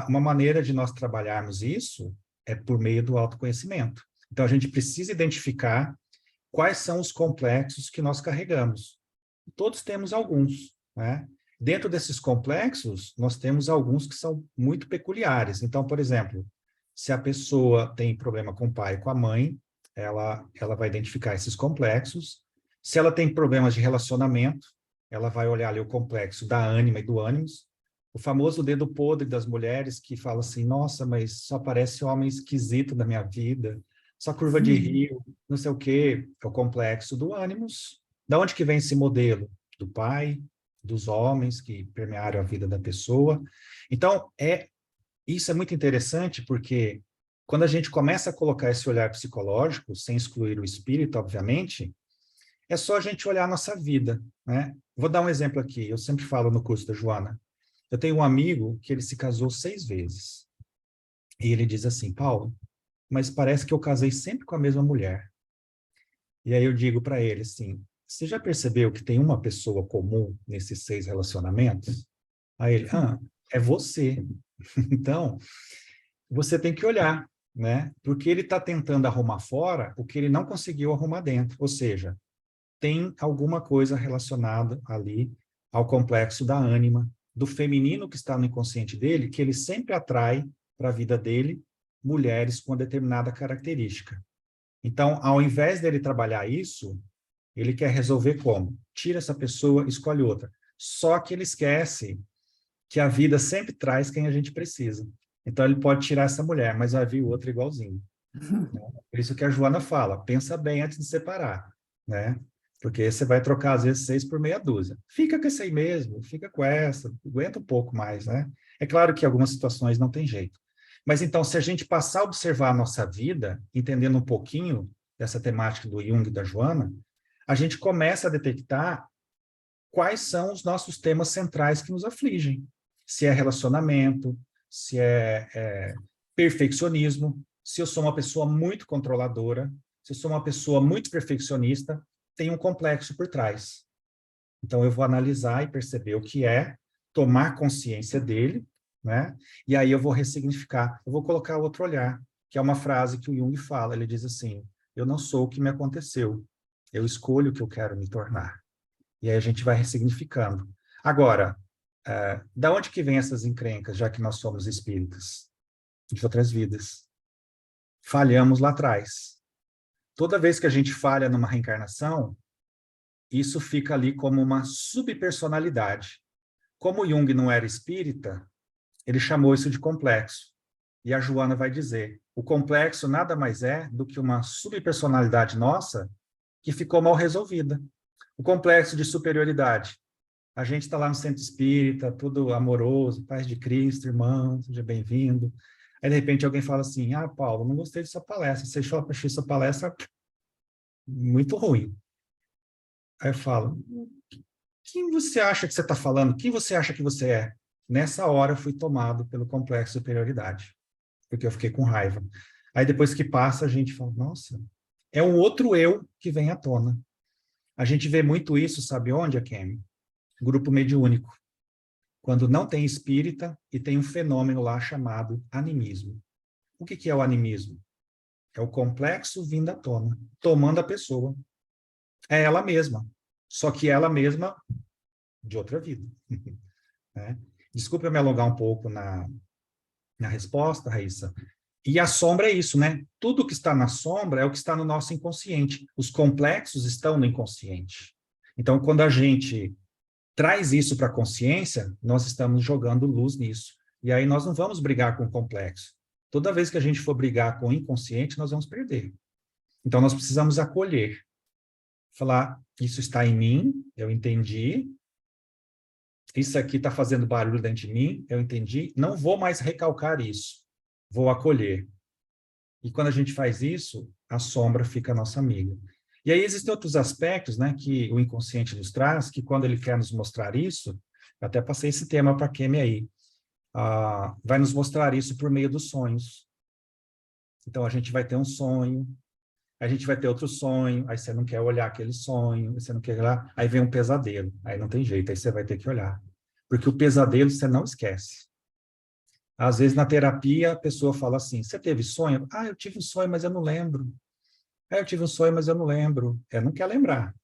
uma maneira de nós trabalharmos isso é por meio do autoconhecimento. Então, a gente precisa identificar quais são os complexos que nós carregamos. Todos temos alguns, né? Dentro desses complexos, nós temos alguns que são muito peculiares. Então, por exemplo, se a pessoa tem problema com o pai e com a mãe, ela vai identificar esses complexos. Se ela tem problemas de relacionamento, ela vai olhar ali o complexo da ânima e do ânimos. O famoso dedo podre das mulheres que fala assim, nossa, mas só aparece homem esquisito na minha vida, só curva de rio, não sei o quê. É o complexo do ânimos. Da onde que vem esse modelo? Do pai, dos homens que permearam a vida da pessoa. Então, isso é muito interessante porque quando a gente começa a colocar esse olhar psicológico, sem excluir o espírito, obviamente, é só a gente olhar a nossa vida, né? Vou dar um exemplo aqui, eu sempre falo no curso da Joana. Eu tenho um amigo que ele se casou 6 vezes. E ele diz assim, Paulo, mas parece que eu casei sempre com a mesma mulher. E aí eu digo para ele assim, você já percebeu que tem uma pessoa comum nesses 6 relacionamentos? Aí ele, é você. Então, você tem que olhar, né? Porque ele está tentando arrumar fora o que ele não conseguiu arrumar dentro. Ou seja, tem alguma coisa relacionada ali ao complexo da ânima, do feminino que está no inconsciente dele, que ele sempre atrai para a vida dele mulheres com determinada característica. Então, ao invés dele trabalhar isso, ele quer resolver como? Tira essa pessoa, escolhe outra. Só que ele esquece que a vida sempre traz quem a gente precisa. Então, ele pode tirar essa mulher, mas vai vir outra igualzinho. Né? Por isso que a Joana fala, pensa bem antes de separar, né? Porque você vai trocar, às vezes, 6 por meia dúzia. Fica com essa aí mesmo, fica com essa, aguenta um pouco mais, né? É claro que em algumas situações não tem jeito. Mas, então, se a gente passar a observar a nossa vida, entendendo um pouquinho dessa temática do Jung e da Joana, a gente começa a detectar quais são os nossos temas centrais que nos afligem. Se é relacionamento, se é perfeccionismo, se eu sou uma pessoa muito controladora, se eu sou uma pessoa muito perfeccionista, tem um complexo por trás. Então, eu vou analisar e perceber o que é, tomar consciência dele, né? E aí eu vou ressignificar. Eu vou colocar outro olhar, que é uma frase que o Jung fala. Ele diz assim, eu não sou o que me aconteceu, eu escolho o que eu quero me tornar. E aí a gente vai ressignificando. Agora, da onde que vem essas encrencas, já que nós somos espíritas? De outras vidas. Falhamos lá atrás. Toda vez que a gente falha numa reencarnação, isso fica ali como uma subpersonalidade. Como Jung não era espírita, ele chamou isso de complexo. E a Joana vai dizer, o complexo nada mais é do que uma subpersonalidade nossa que ficou mal resolvida. O complexo de superioridade. A gente está lá no centro espírita, tudo amoroso, paz de Cristo, irmão, seja bem-vindo. Aí, de repente, alguém fala assim, Paulo, não gostei dessa palestra, você achei essa palestra muito ruim. Aí eu falo, quem você acha que você está falando? Quem você acha que você é? Nessa hora eu fui tomado pelo complexo de superioridade, porque eu fiquei com raiva. Aí depois que passa, a gente fala, nossa, é um outro eu que vem à tona. A gente vê muito isso, sabe onde, Akemi? Grupo mediúnico. Quando não tem espírita e tem um fenômeno lá chamado animismo. O que é o animismo? É o complexo vindo à tona, tomando a pessoa. É ela mesma, só que ela mesma de outra vida. Né? Desculpa eu me alongar um pouco na resposta, Raíssa. E a sombra é isso, né? Tudo que está na sombra é o que está no nosso inconsciente. Os complexos estão no inconsciente. Então, quando a gente traz isso para a consciência, nós estamos jogando luz nisso. E aí nós não vamos brigar com o complexo. Toda vez que a gente for brigar com o inconsciente, nós vamos perder. Então, nós precisamos acolher. Falar, isso está em mim, eu entendi. Isso aqui está fazendo barulho dentro de mim, eu entendi. Não vou mais recalcar isso. Vou acolher. E quando a gente faz isso, a sombra fica a nossa amiga. E aí existem outros aspectos, né, que o inconsciente nos traz, que quando ele quer nos mostrar isso, eu até passei esse tema para a Kemi aí, vai nos mostrar isso por meio dos sonhos. Então, a gente vai ter um sonho, a gente vai ter outro sonho, aí você não quer olhar aquele sonho, você não quer olhar, aí vem um pesadelo, aí não tem jeito, aí você vai ter que olhar. Porque o pesadelo você não esquece. Às vezes, na terapia, a pessoa fala assim, você teve sonho? Eu tive um sonho, mas eu não lembro. Eu tive um sonho, mas eu não lembro. Não quer lembrar.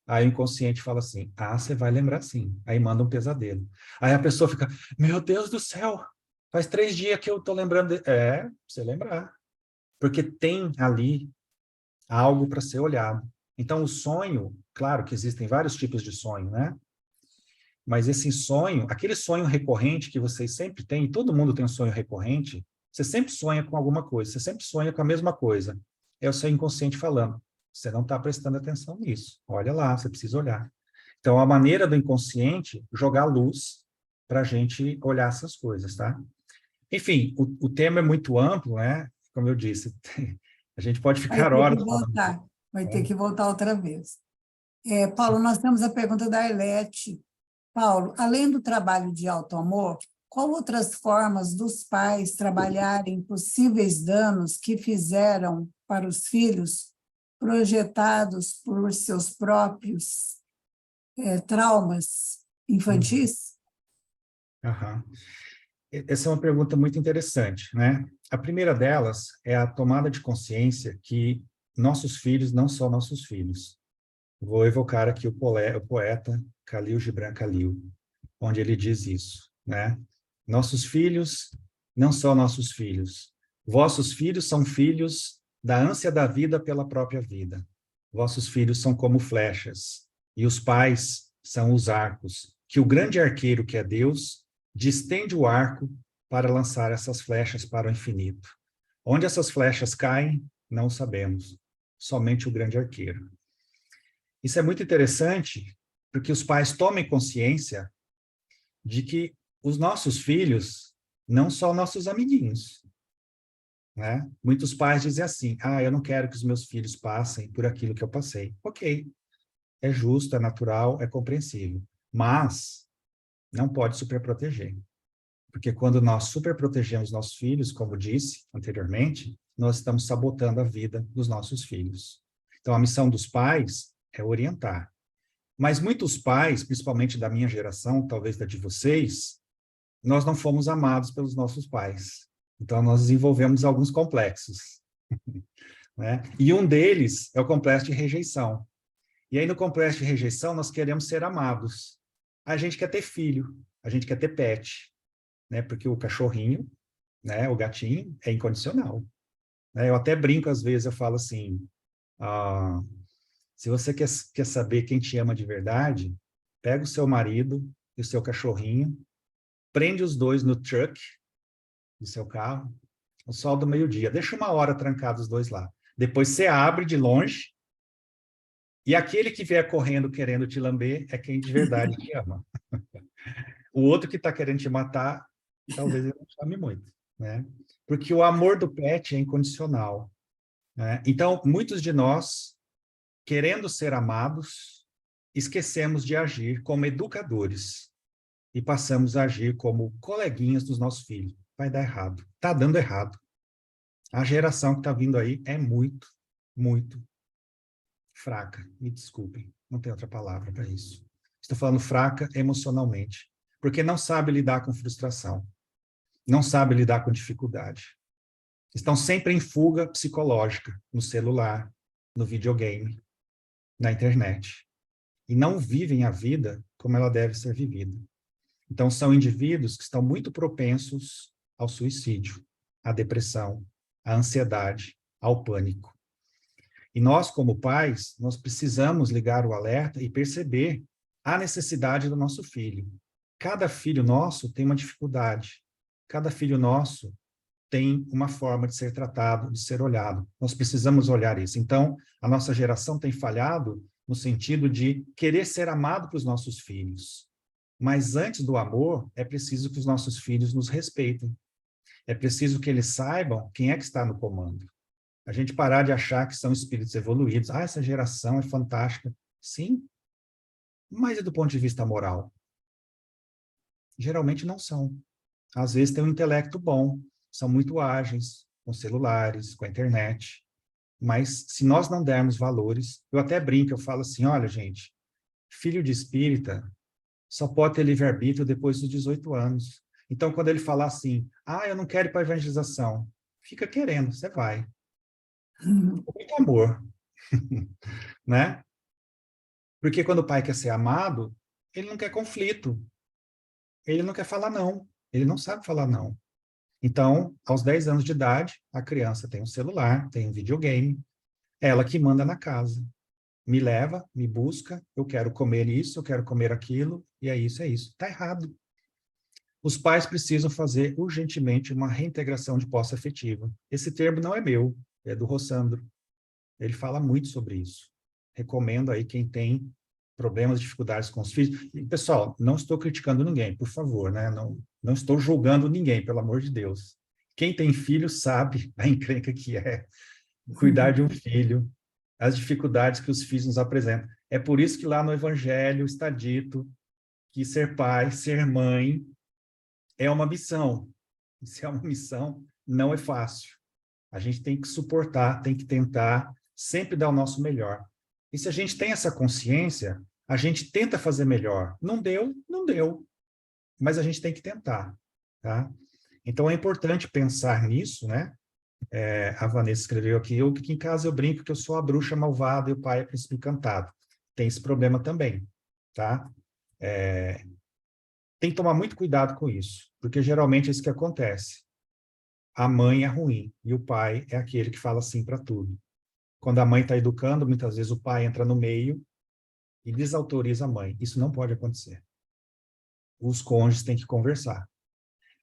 Aí o inconsciente fala assim, você vai lembrar sim. Aí manda um pesadelo. Aí a pessoa fica, meu Deus do céu, faz 3 dias que eu tô lembrando. Pra você lembrar. Porque tem ali algo para ser olhado. Então, o sonho, claro que existem vários tipos de sonho, né? Mas esse sonho, aquele sonho recorrente que vocês sempre têm, e todo mundo tem um sonho recorrente, você sempre sonha com alguma coisa, você sempre sonha com a mesma coisa. É o seu inconsciente falando, você não está prestando atenção nisso. Olha lá, você precisa olhar. Então, a maneira do inconsciente jogar luz para a gente olhar essas coisas, tá? Enfim, o tema é muito amplo, né? Como eu disse, a gente pode ficar horas falando. Vai ter que voltar outra vez. Paulo, nós temos a pergunta da Arlete. Paulo, além do trabalho de auto-amor, qual outras formas dos pais trabalharem possíveis danos que fizeram para os filhos projetados por seus próprios traumas infantis? Uhum. Essa é uma pergunta muito interessante, né? A primeira delas é a tomada de consciência que nossos filhos não são nossos filhos. Vou evocar aqui o poeta Khalil Gibran Khalil, onde ele diz isso, né? Nossos filhos não são nossos filhos. Vossos filhos são filhos da ânsia da vida pela própria vida. Vossos filhos são como flechas, e os pais são os arcos, que o grande arqueiro, que é Deus, distende o arco para lançar essas flechas para o infinito. Onde essas flechas caem, não sabemos. Somente o grande arqueiro. Isso é muito interessante, porque os pais tomem consciência de que os nossos filhos não são nossos amiguinhos. Né? Muitos pais dizem assim, eu não quero que os meus filhos passem por aquilo que eu passei. Ok, é justo, é natural, é compreensível. Mas não pode superproteger. Porque quando nós superprotegemos nossos filhos, como disse anteriormente, nós estamos sabotando a vida dos nossos filhos. Então, a missão dos pais é orientar. Mas muitos pais, principalmente da minha geração, talvez da de vocês, nós não fomos amados pelos nossos pais. Então, nós desenvolvemos alguns complexos, né? E um deles é o complexo de rejeição. E aí, no complexo de rejeição, nós queremos ser amados. A gente quer ter filho, a gente quer ter pet, né? Porque o cachorrinho, né, o gatinho, é incondicional. Né? Eu até brinco, às vezes, eu falo assim, se você quer saber quem te ama de verdade, pega o seu marido e o seu cachorrinho, prende os dois no truck do seu carro, no sol do meio-dia, deixa 1 hora trancados os dois lá. Depois você abre de longe, e aquele que vier correndo querendo te lamber é quem de verdade te ama. O outro que está querendo te matar, talvez ele não te ame muito, né? Porque o amor do pet é incondicional, né? Então, muitos de nós, querendo ser amados, esquecemos de agir como educadores e passamos a agir como coleguinhas dos nossos filhos. Vai dar errado. Está dando errado. A geração que está vindo aí é muito, muito fraca. Me desculpem, não tem outra palavra para isso. Estou falando fraca emocionalmente, porque não sabe lidar com frustração, não sabe lidar com dificuldade. Estão sempre em fuga psicológica, no celular, no videogame, na internet. E não vivem a vida como ela deve ser vivida. Então, são indivíduos que estão muito propensos ao suicídio, à depressão, à ansiedade, ao pânico. E nós, como pais, nós precisamos ligar o alerta e perceber a necessidade do nosso filho. Cada filho nosso tem uma dificuldade. Cada filho nosso tem uma forma de ser tratado, de ser olhado. Nós precisamos olhar isso. Então, a nossa geração tem falhado no sentido de querer ser amado para os nossos filhos. Mas antes do amor, é preciso que os nossos filhos nos respeitem. É preciso que eles saibam quem é que está no comando. A gente parar de achar que são espíritos evoluídos. Ah, essa geração é fantástica. Sim, mas e do ponto de vista moral? Geralmente não são. Às vezes têm um intelecto bom, são muito ágeis, com celulares, com a internet. Mas se nós não dermos valores, eu até brinco, eu falo assim, olha, gente, filho de espírita só pode ter livre-arbítrio depois dos 18 anos. Então, quando ele falar assim, eu não quero ir para a evangelização, fica querendo, você vai. Com muito amor, né? Porque quando o pai quer ser amado, ele não quer conflito. Ele não quer falar não. Ele não sabe falar não. Então, aos 10 anos de idade, a criança tem um celular, tem um videogame, ela que manda na casa. Me leva, me busca, eu quero comer isso, eu quero comer aquilo, e é isso, é isso. Está errado. Os pais precisam fazer urgentemente uma reintegração de posse afetiva. Esse termo não é meu, é do Rossandro. Ele fala muito sobre isso. Recomendo aí quem tem problemas, dificuldades com os filhos. E, pessoal, não estou criticando ninguém, por favor, né? Não estou julgando ninguém, pelo amor de Deus. Quem tem filho sabe a encrenca que é cuidar de um filho, as dificuldades que os filhos nos apresentam. É por isso que lá no Evangelho está dito que ser pai, ser mãe, é uma missão. E se é uma missão, não é fácil. A gente tem que suportar, tem que tentar, sempre dar o nosso melhor. E se a gente tem essa consciência, a gente tenta fazer melhor. Não deu, não deu. Mas a gente tem que tentar, tá? Então é importante pensar nisso, né? A Vanessa escreveu aqui, que em casa eu brinco que eu sou a bruxa malvada e o pai é príncipe encantado. Tem esse problema também, tá? Tem que tomar muito cuidado com isso, porque geralmente é isso que acontece. A mãe é ruim e o pai é aquele que fala sim para tudo. Quando a mãe está educando, muitas vezes o pai entra no meio e desautoriza a mãe. Isso não pode acontecer. Os cônjuges têm que conversar.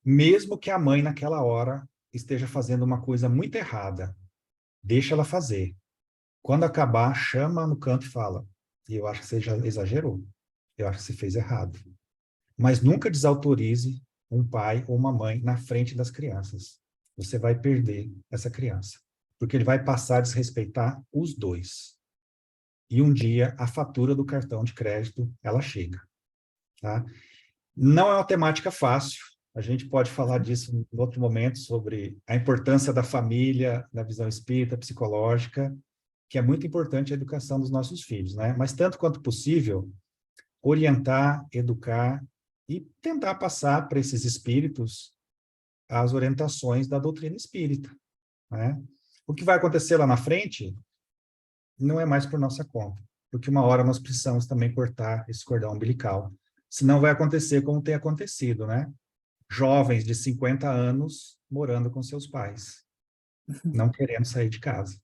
Mesmo que a mãe, naquela hora, esteja fazendo uma coisa muito errada, deixa ela fazer. Quando acabar, chama no canto e fala, eu acho que você já exagerou. Eu acho que você fez errado. Mas nunca desautorize um pai ou uma mãe na frente das crianças. Você vai perder essa criança. Porque ele vai passar a desrespeitar os dois. E um dia, a fatura do cartão de crédito, ela chega. Tá? Não é uma temática fácil. A gente pode falar disso em outro momento, sobre a importância da família, da visão espírita, psicológica. que é muito importante a educação dos nossos filhos, né? Mas tanto quanto possível, orientar, educar e tentar passar para esses espíritos as orientações da doutrina espírita, né? O que vai acontecer lá na frente não é mais por nossa conta, porque uma hora nós precisamos também cortar esse cordão umbilical, senão vai acontecer como tem acontecido, né? Jovens de 50 anos morando com seus pais, não querendo sair de casa.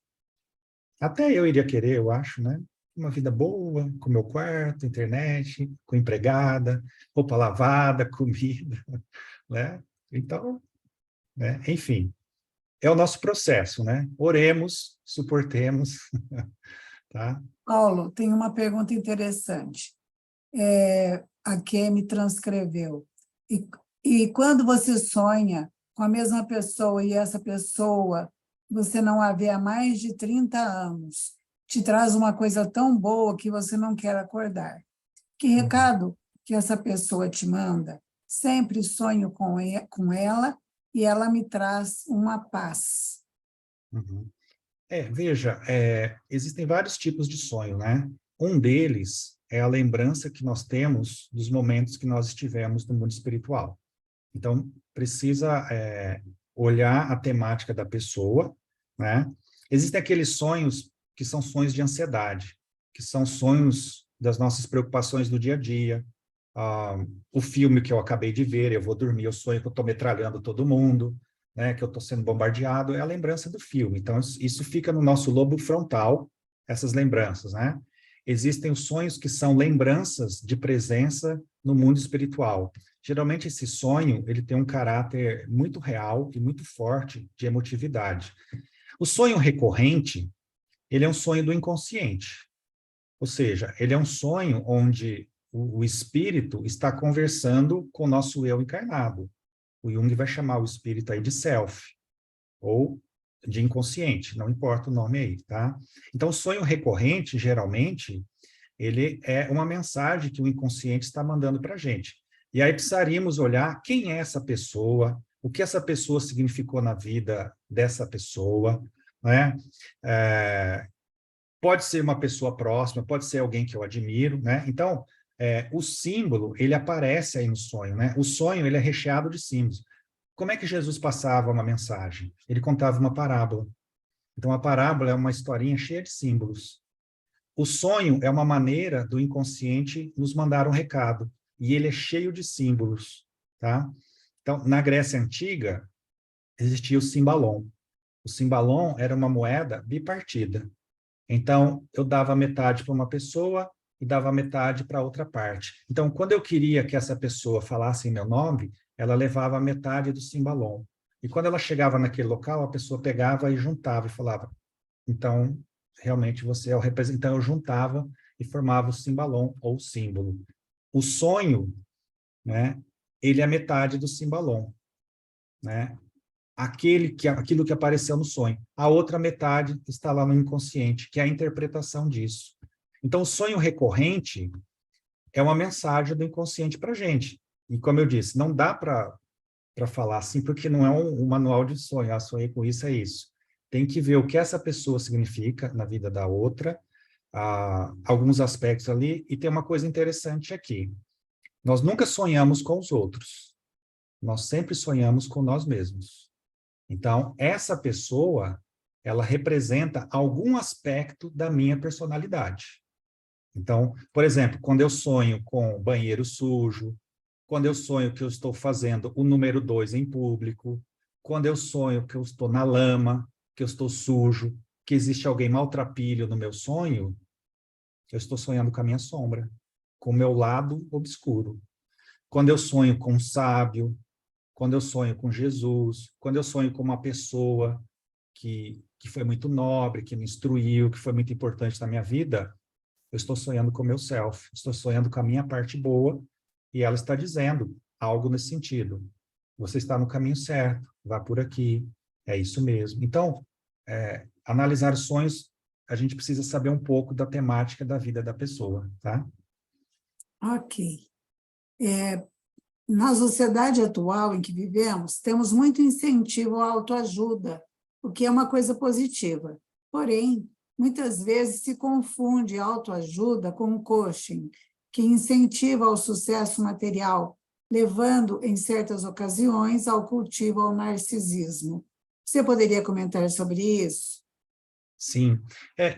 Até eu iria querer, eu acho, né? Uma vida boa, com meu quarto, internet, com empregada, roupa lavada, comida, né? Então, né? Enfim, é o nosso processo, né? Oremos, suportemos, tá? Paulo, tem uma pergunta interessante. A Kemi transcreveu. E quando você sonha com a mesma pessoa e essa pessoa você não a vê há mais de 30 anos, te traz uma coisa tão boa que você não quer acordar. Que recado que essa pessoa te manda? Sempre sonho com ela e ela me traz uma paz. Uhum. Veja, existem vários tipos de sonho, né? Um deles é a lembrança que nós temos dos momentos que nós estivemos no mundo espiritual. Então, precisa olhar a temática da pessoa, né? Existem aqueles sonhos que são sonhos de ansiedade, que são sonhos das nossas preocupações do dia a dia. O filme que eu acabei de ver, eu vou dormir, eu sonho que eu estou metralhando todo mundo, né? Que eu estou sendo bombardeado, é a lembrança do filme. Então, isso fica no nosso lobo frontal, essas lembranças, né? Existem os sonhos que são lembranças de presença no mundo espiritual. Geralmente, esse sonho, ele tem um caráter muito real e muito forte de emotividade. O sonho recorrente, ele é um sonho do inconsciente. Ou seja, ele é um sonho onde o espírito está conversando com o nosso eu encarnado. O Jung vai chamar o espírito aí de self, ou de inconsciente, não importa o nome aí, tá? Então, o sonho recorrente, geralmente, ele é uma mensagem que o inconsciente está mandando para a gente. E aí precisaríamos olhar quem é essa pessoa, o que essa pessoa significou na vida dessa pessoa, né? Pode ser uma pessoa próxima, pode ser alguém que eu admiro, né? Então, o símbolo, ele aparece aí no sonho, né? O sonho, ele é recheado de símbolos. Como é que Jesus passava uma mensagem? Ele contava uma parábola. Então, a parábola é uma historinha cheia de símbolos. O sonho é uma maneira do inconsciente nos mandar um recado, e ele é cheio de símbolos, tá? Então, na Grécia Antiga, existia o cimbalom. O cimbalom era uma moeda bipartida. Então, eu dava metade para uma pessoa e dava metade para outra parte. Então, quando eu queria que essa pessoa falasse em meu nome, ela levava metade do cimbalom. E quando ela chegava naquele local, a pessoa pegava e juntava e falava, então, realmente você é o representante. Então, eu juntava e formava o cimbalom ou símbolo. O sonho, né, ele é metade do cimbalom, né? Aquilo que apareceu no sonho. A outra metade está lá no inconsciente, que é a interpretação disso. Então, o sonho recorrente é uma mensagem do inconsciente para a gente. E, como eu disse, não dá para falar assim, porque não é um manual de sonho. Sonhei com isso, é isso. Tem que ver o que essa pessoa significa na vida da outra, alguns aspectos ali, e tem uma coisa interessante aqui. Nós nunca sonhamos com os outros. Nós sempre sonhamos com nós mesmos. Então, essa pessoa, ela representa algum aspecto da minha personalidade. Então, por exemplo, quando eu sonho com banheiro sujo, quando eu sonho que eu estou fazendo o número 2 em público, quando eu sonho que eu estou na lama, que eu estou sujo, que existe alguém maltrapilho no meu sonho, eu estou sonhando com a minha sombra, com o meu lado obscuro. Quando eu sonho com um sábio, quando eu sonho com Jesus, quando eu sonho com uma pessoa que foi muito nobre, que me instruiu, que foi muito importante na minha vida, eu estou sonhando com o meu self, estou sonhando com a minha parte boa, e ela está dizendo algo nesse sentido. Você está no caminho certo, vá por aqui, é isso mesmo. Então, analisar os sonhos, a gente precisa saber um pouco da temática da vida da pessoa, tá? Ok. Na sociedade atual em que vivemos, temos muito incentivo à autoajuda, o que é uma coisa positiva. Porém, muitas vezes se confunde autoajuda com coaching, que incentiva ao sucesso material, levando, em certas ocasiões, ao cultivo ao narcisismo. Você poderia comentar sobre isso? Sim.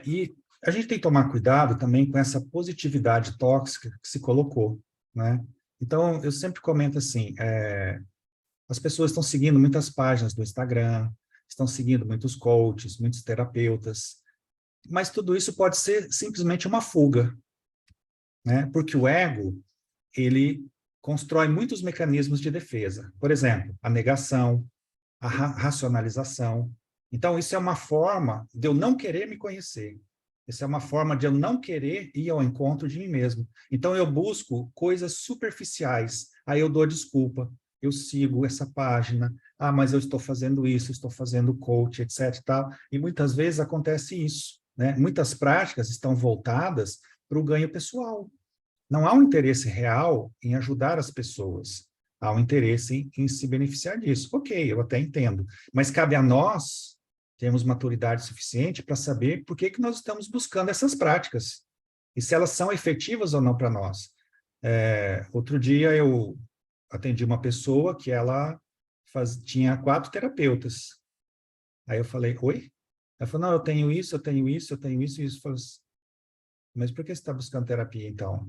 E a gente tem que tomar cuidado também com essa positividade tóxica que se colocou, né? Então, eu sempre comento assim, as pessoas estão seguindo muitas páginas do Instagram, estão seguindo muitos coaches, muitos terapeutas, mas tudo isso pode ser simplesmente uma fuga, né? Porque o ego, ele constrói muitos mecanismos de defesa. Por exemplo, a negação, a racionalização. Então, isso é uma forma de eu não querer me conhecer. Isso é uma forma de eu não querer ir ao encontro de mim mesmo. Então, eu busco coisas superficiais. Aí eu dou desculpa. Eu sigo essa página. Ah, mas eu estou fazendo isso, estou fazendo coach, etc. E muitas vezes acontece isso, né? Muitas práticas estão voltadas para o ganho pessoal. Não há um interesse real em ajudar as pessoas. Há um interesse em se beneficiar disso. Ok, eu até entendo. Mas cabe a nós termos maturidade suficiente para saber por que nós estamos buscando essas práticas. E se elas são efetivas ou não para nós. Outro dia eu atendi uma pessoa que ela tinha 4 terapeutas. Aí eu falei, oi? Ela falou, não, eu tenho isso, eu tenho isso, eu tenho isso, e isso. Eu falei, mas por que você está buscando terapia, então?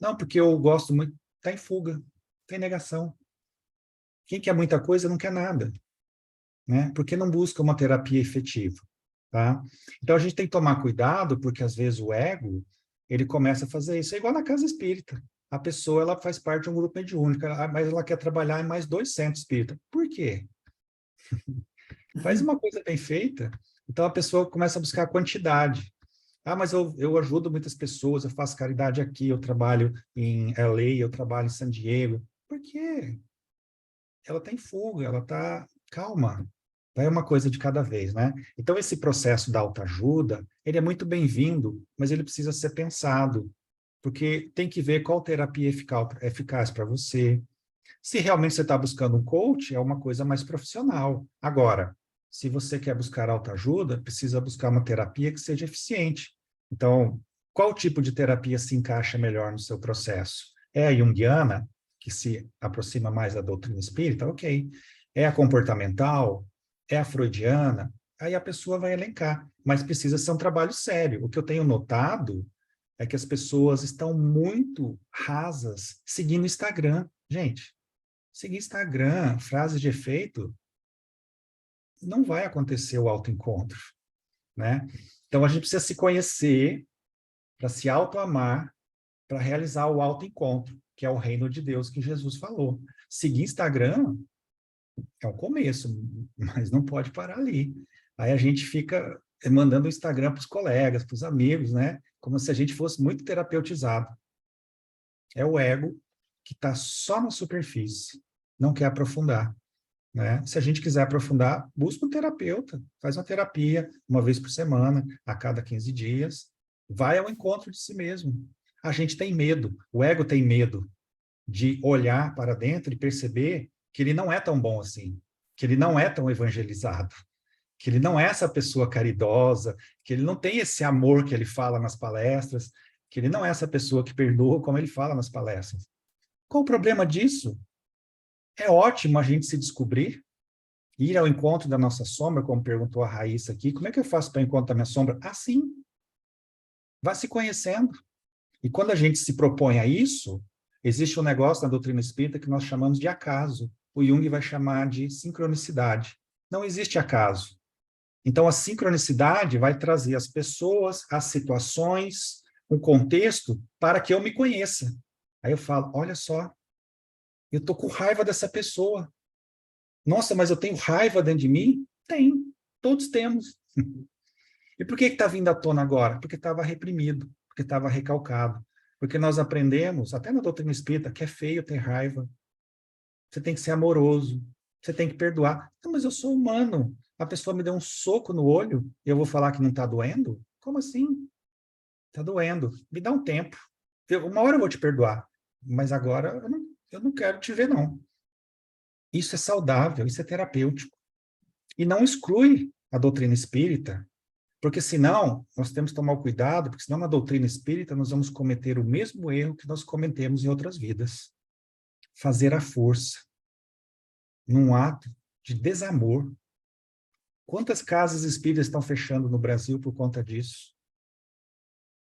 Não, porque eu gosto muito, está em fuga, tem negação. Quem quer muita coisa não quer nada, né? Porque não busca uma terapia efetiva, tá? Então a gente tem que tomar cuidado, porque às vezes o ego, ele começa a fazer isso. É igual na casa espírita. A pessoa, ela faz parte de um grupo mediúnico, mas ela quer trabalhar em mais 2 centros espíritas. Por quê? Faz uma coisa bem feita, então a pessoa começa a buscar a quantidade. Ah, mas eu ajudo muitas pessoas, eu faço caridade aqui, eu trabalho em LA, eu trabalho em San Diego. Por quê? Ela está em fuga, ela está calma. É uma coisa de cada vez, né? Então, esse processo da autoajuda, ele é muito bem-vindo, mas ele precisa ser pensado, porque tem que ver qual terapia é eficaz para você. Se realmente você está buscando um coach, é uma coisa mais profissional. Agora, se você quer buscar autoajuda, precisa buscar uma terapia que seja eficiente. Então, qual tipo de terapia se encaixa melhor no seu processo? É a junguiana, que se aproxima mais da doutrina espírita? Ok. É a comportamental? É a freudiana? Aí a pessoa vai elencar, mas precisa ser um trabalho sério. O que eu tenho notado é que as pessoas estão muito rasas seguindo o Instagram. Gente, seguir Instagram, frases de efeito, não vai acontecer o autoencontro, né? Então, a gente precisa se conhecer para se autoamar, para realizar o autoencontro, que é o reino de Deus que Jesus falou. Seguir Instagram é o começo, mas não pode parar ali. Aí a gente fica mandando o Instagram para os colegas, para os amigos, né? Como se a gente fosse muito terapeutizado. É o ego que está só na superfície, não quer aprofundar. Né? Se a gente quiser aprofundar, busca um terapeuta, faz uma terapia uma vez por semana, a cada 15 dias, vai ao encontro de si mesmo. A gente tem medo, o ego tem medo de olhar para dentro e perceber que ele não é tão bom assim, que ele não é tão evangelizado, que ele não é essa pessoa caridosa, que ele não tem esse amor que ele fala nas palestras, que ele não é essa pessoa que perdoa como ele fala nas palestras. Qual o problema disso? É ótimo a gente se descobrir, ir ao encontro da nossa sombra, como perguntou a Raíssa aqui. Como é que eu faço para encontrar minha sombra? Assim, vá se conhecendo. E quando a gente se propõe a isso, existe um negócio na doutrina espírita que nós chamamos de acaso. O Jung vai chamar de sincronicidade. Não existe acaso. Então, a sincronicidade vai trazer as pessoas, as situações, um contexto para que eu me conheça. Aí eu falo, olha só, eu estou com raiva dessa pessoa. Nossa, mas eu tenho raiva dentro de mim? Tem, todos temos. E por que está vindo à tona agora? Porque estava reprimido, porque estava recalcado. Porque nós aprendemos, até na doutrina espírita, que é feio ter raiva. Você tem que ser amoroso, você tem que perdoar. Não, mas eu sou humano. A pessoa me deu um soco no olho e eu vou falar que não está doendo? Como assim? Está doendo. Me dá um tempo. Uma hora eu vou te perdoar, mas agora eu não quero te ver, não. Isso é saudável, isso é terapêutico. E não exclui a doutrina espírita Porque senão, nós temos que tomar o cuidado, porque senão na doutrina espírita nós vamos cometer o mesmo erro que nós cometemos em outras vidas. Fazer a força, num ato de desamor. Quantas casas espíritas estão fechando no Brasil por conta disso?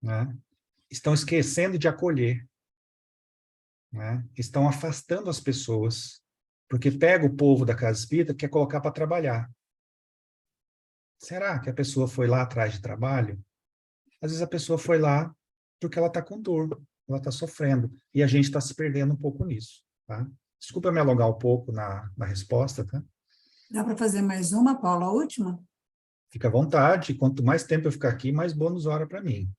Né? Estão esquecendo de acolher. Né? Estão afastando as pessoas, porque pega o povo da casa espírita e quer colocar para trabalhar. Será que a pessoa foi lá atrás de trabalho? Às vezes a pessoa foi lá porque ela está com dor, ela está sofrendo, e a gente está se perdendo um pouco nisso. Tá? Desculpa me alongar um pouco na resposta, tá? Dá para fazer mais uma, Paula, a última? Fica à vontade, quanto mais tempo eu ficar aqui, mais bônus hora para mim.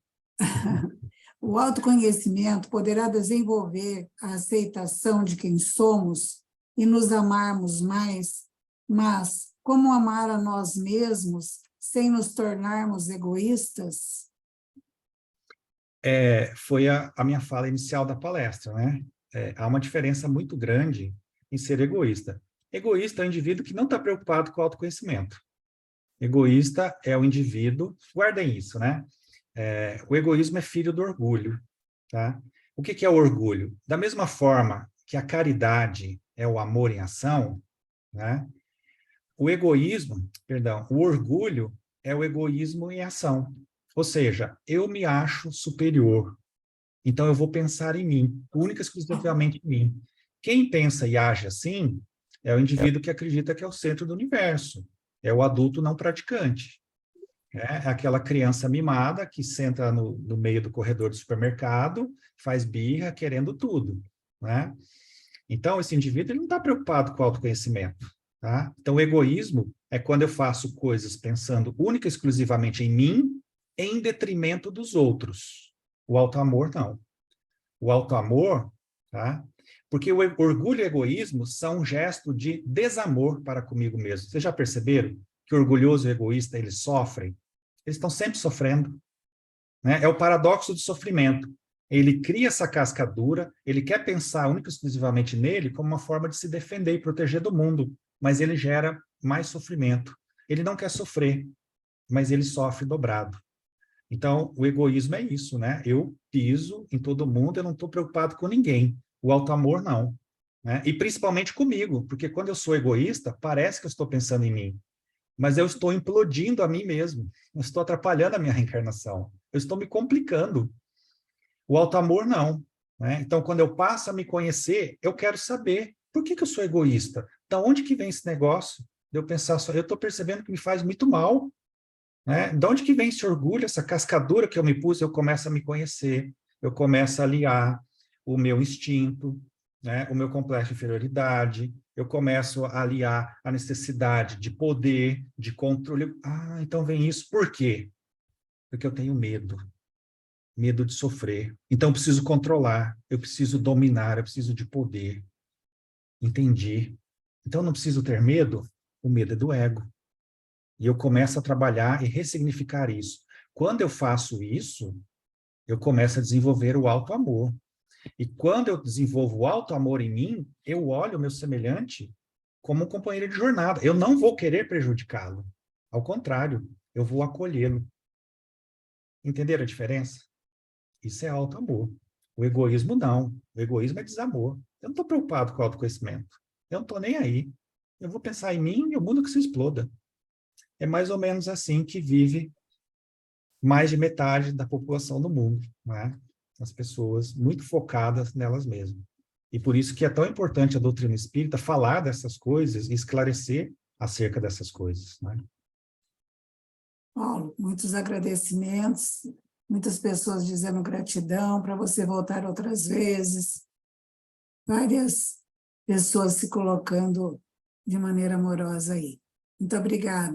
O autoconhecimento poderá desenvolver a aceitação de quem somos e nos amarmos mais, mas como amar a nós mesmos sem nos tornarmos egoístas? Foi a minha fala inicial da palestra, né? Há uma diferença muito grande em ser egoísta. Egoísta é o indivíduo que não está preocupado com o autoconhecimento. Egoísta é o indivíduo, guardem isso, né? O egoísmo é filho do orgulho, tá? O que é o orgulho? Da mesma forma que a caridade é o amor em ação, né? O orgulho é o egoísmo em ação. Ou seja, eu me acho superior, então eu vou pensar em mim, única e exclusivamente em mim. Quem pensa e age assim é o indivíduo que acredita que é o centro do universo, é o adulto não praticante. É aquela criança mimada que senta no meio do corredor do supermercado, faz birra, querendo tudo, né? Então, esse indivíduo ele não está preocupado com o autoconhecimento, tá? Então, o egoísmo é quando eu faço coisas pensando única e exclusivamente em mim, em detrimento dos outros. O auto-amor, não. O auto-amor, tá? Porque o orgulho e o egoísmo são um gesto de desamor para comigo mesmo. Vocês já perceberam que o orgulhoso e o egoísta, eles sofrem? Eles estão sempre sofrendo, né? É o paradoxo do sofrimento. Ele cria essa casca dura, ele quer pensar única e exclusivamente nele como uma forma de se defender e proteger do mundo, mas ele gera mais sofrimento. Ele não quer sofrer, mas ele sofre dobrado. Então, o egoísmo é isso, né? Eu piso em todo mundo, eu não estou preocupado com ninguém. O auto-amor, não. Né? E principalmente comigo, porque quando eu sou egoísta, parece que eu estou pensando em mim, mas eu estou implodindo a mim mesmo, eu estou atrapalhando a minha reencarnação, eu estou me complicando. O auto-amor, não. Né? Então, quando eu passo a me conhecer, eu quero saber por que eu sou egoísta? Da onde que vem esse negócio? De eu pensar só, eu estou percebendo que me faz muito mal. Né? De onde que vem esse orgulho, essa cascadura que eu me pus? Eu começo a me conhecer, eu começo a aliar o meu instinto, né? O meu complexo de inferioridade, eu começo a aliar a necessidade de poder, de controle. Ah, então vem isso. Por quê? Porque eu tenho medo. Medo de sofrer. Então eu preciso controlar, eu preciso dominar, eu preciso de poder. Entendi. Então eu não preciso ter medo? O medo é do ego. E eu começo a trabalhar e ressignificar isso. Quando eu faço isso, eu começo a desenvolver o auto-amor. E quando eu desenvolvo o auto-amor em mim, eu olho o meu semelhante como um companheiro de jornada. Eu não vou querer prejudicá-lo. Ao contrário, eu vou acolhê-lo. Entenderam a diferença? Isso é auto-amor. O egoísmo, não. O egoísmo é desamor. Eu não estou preocupado com o autoconhecimento. Eu não estou nem aí. Eu vou pensar em mim e o mundo que se exploda. É mais ou menos assim que vive mais de metade da população do mundo, né? As pessoas muito focadas nelas mesmas. E por isso que é tão importante a doutrina espírita falar dessas coisas e esclarecer acerca dessas coisas, né? Paulo, muitos agradecimentos, muitas pessoas dizendo gratidão para você voltar outras vezes, várias pessoas se colocando de maneira amorosa aí. Muito obrigada.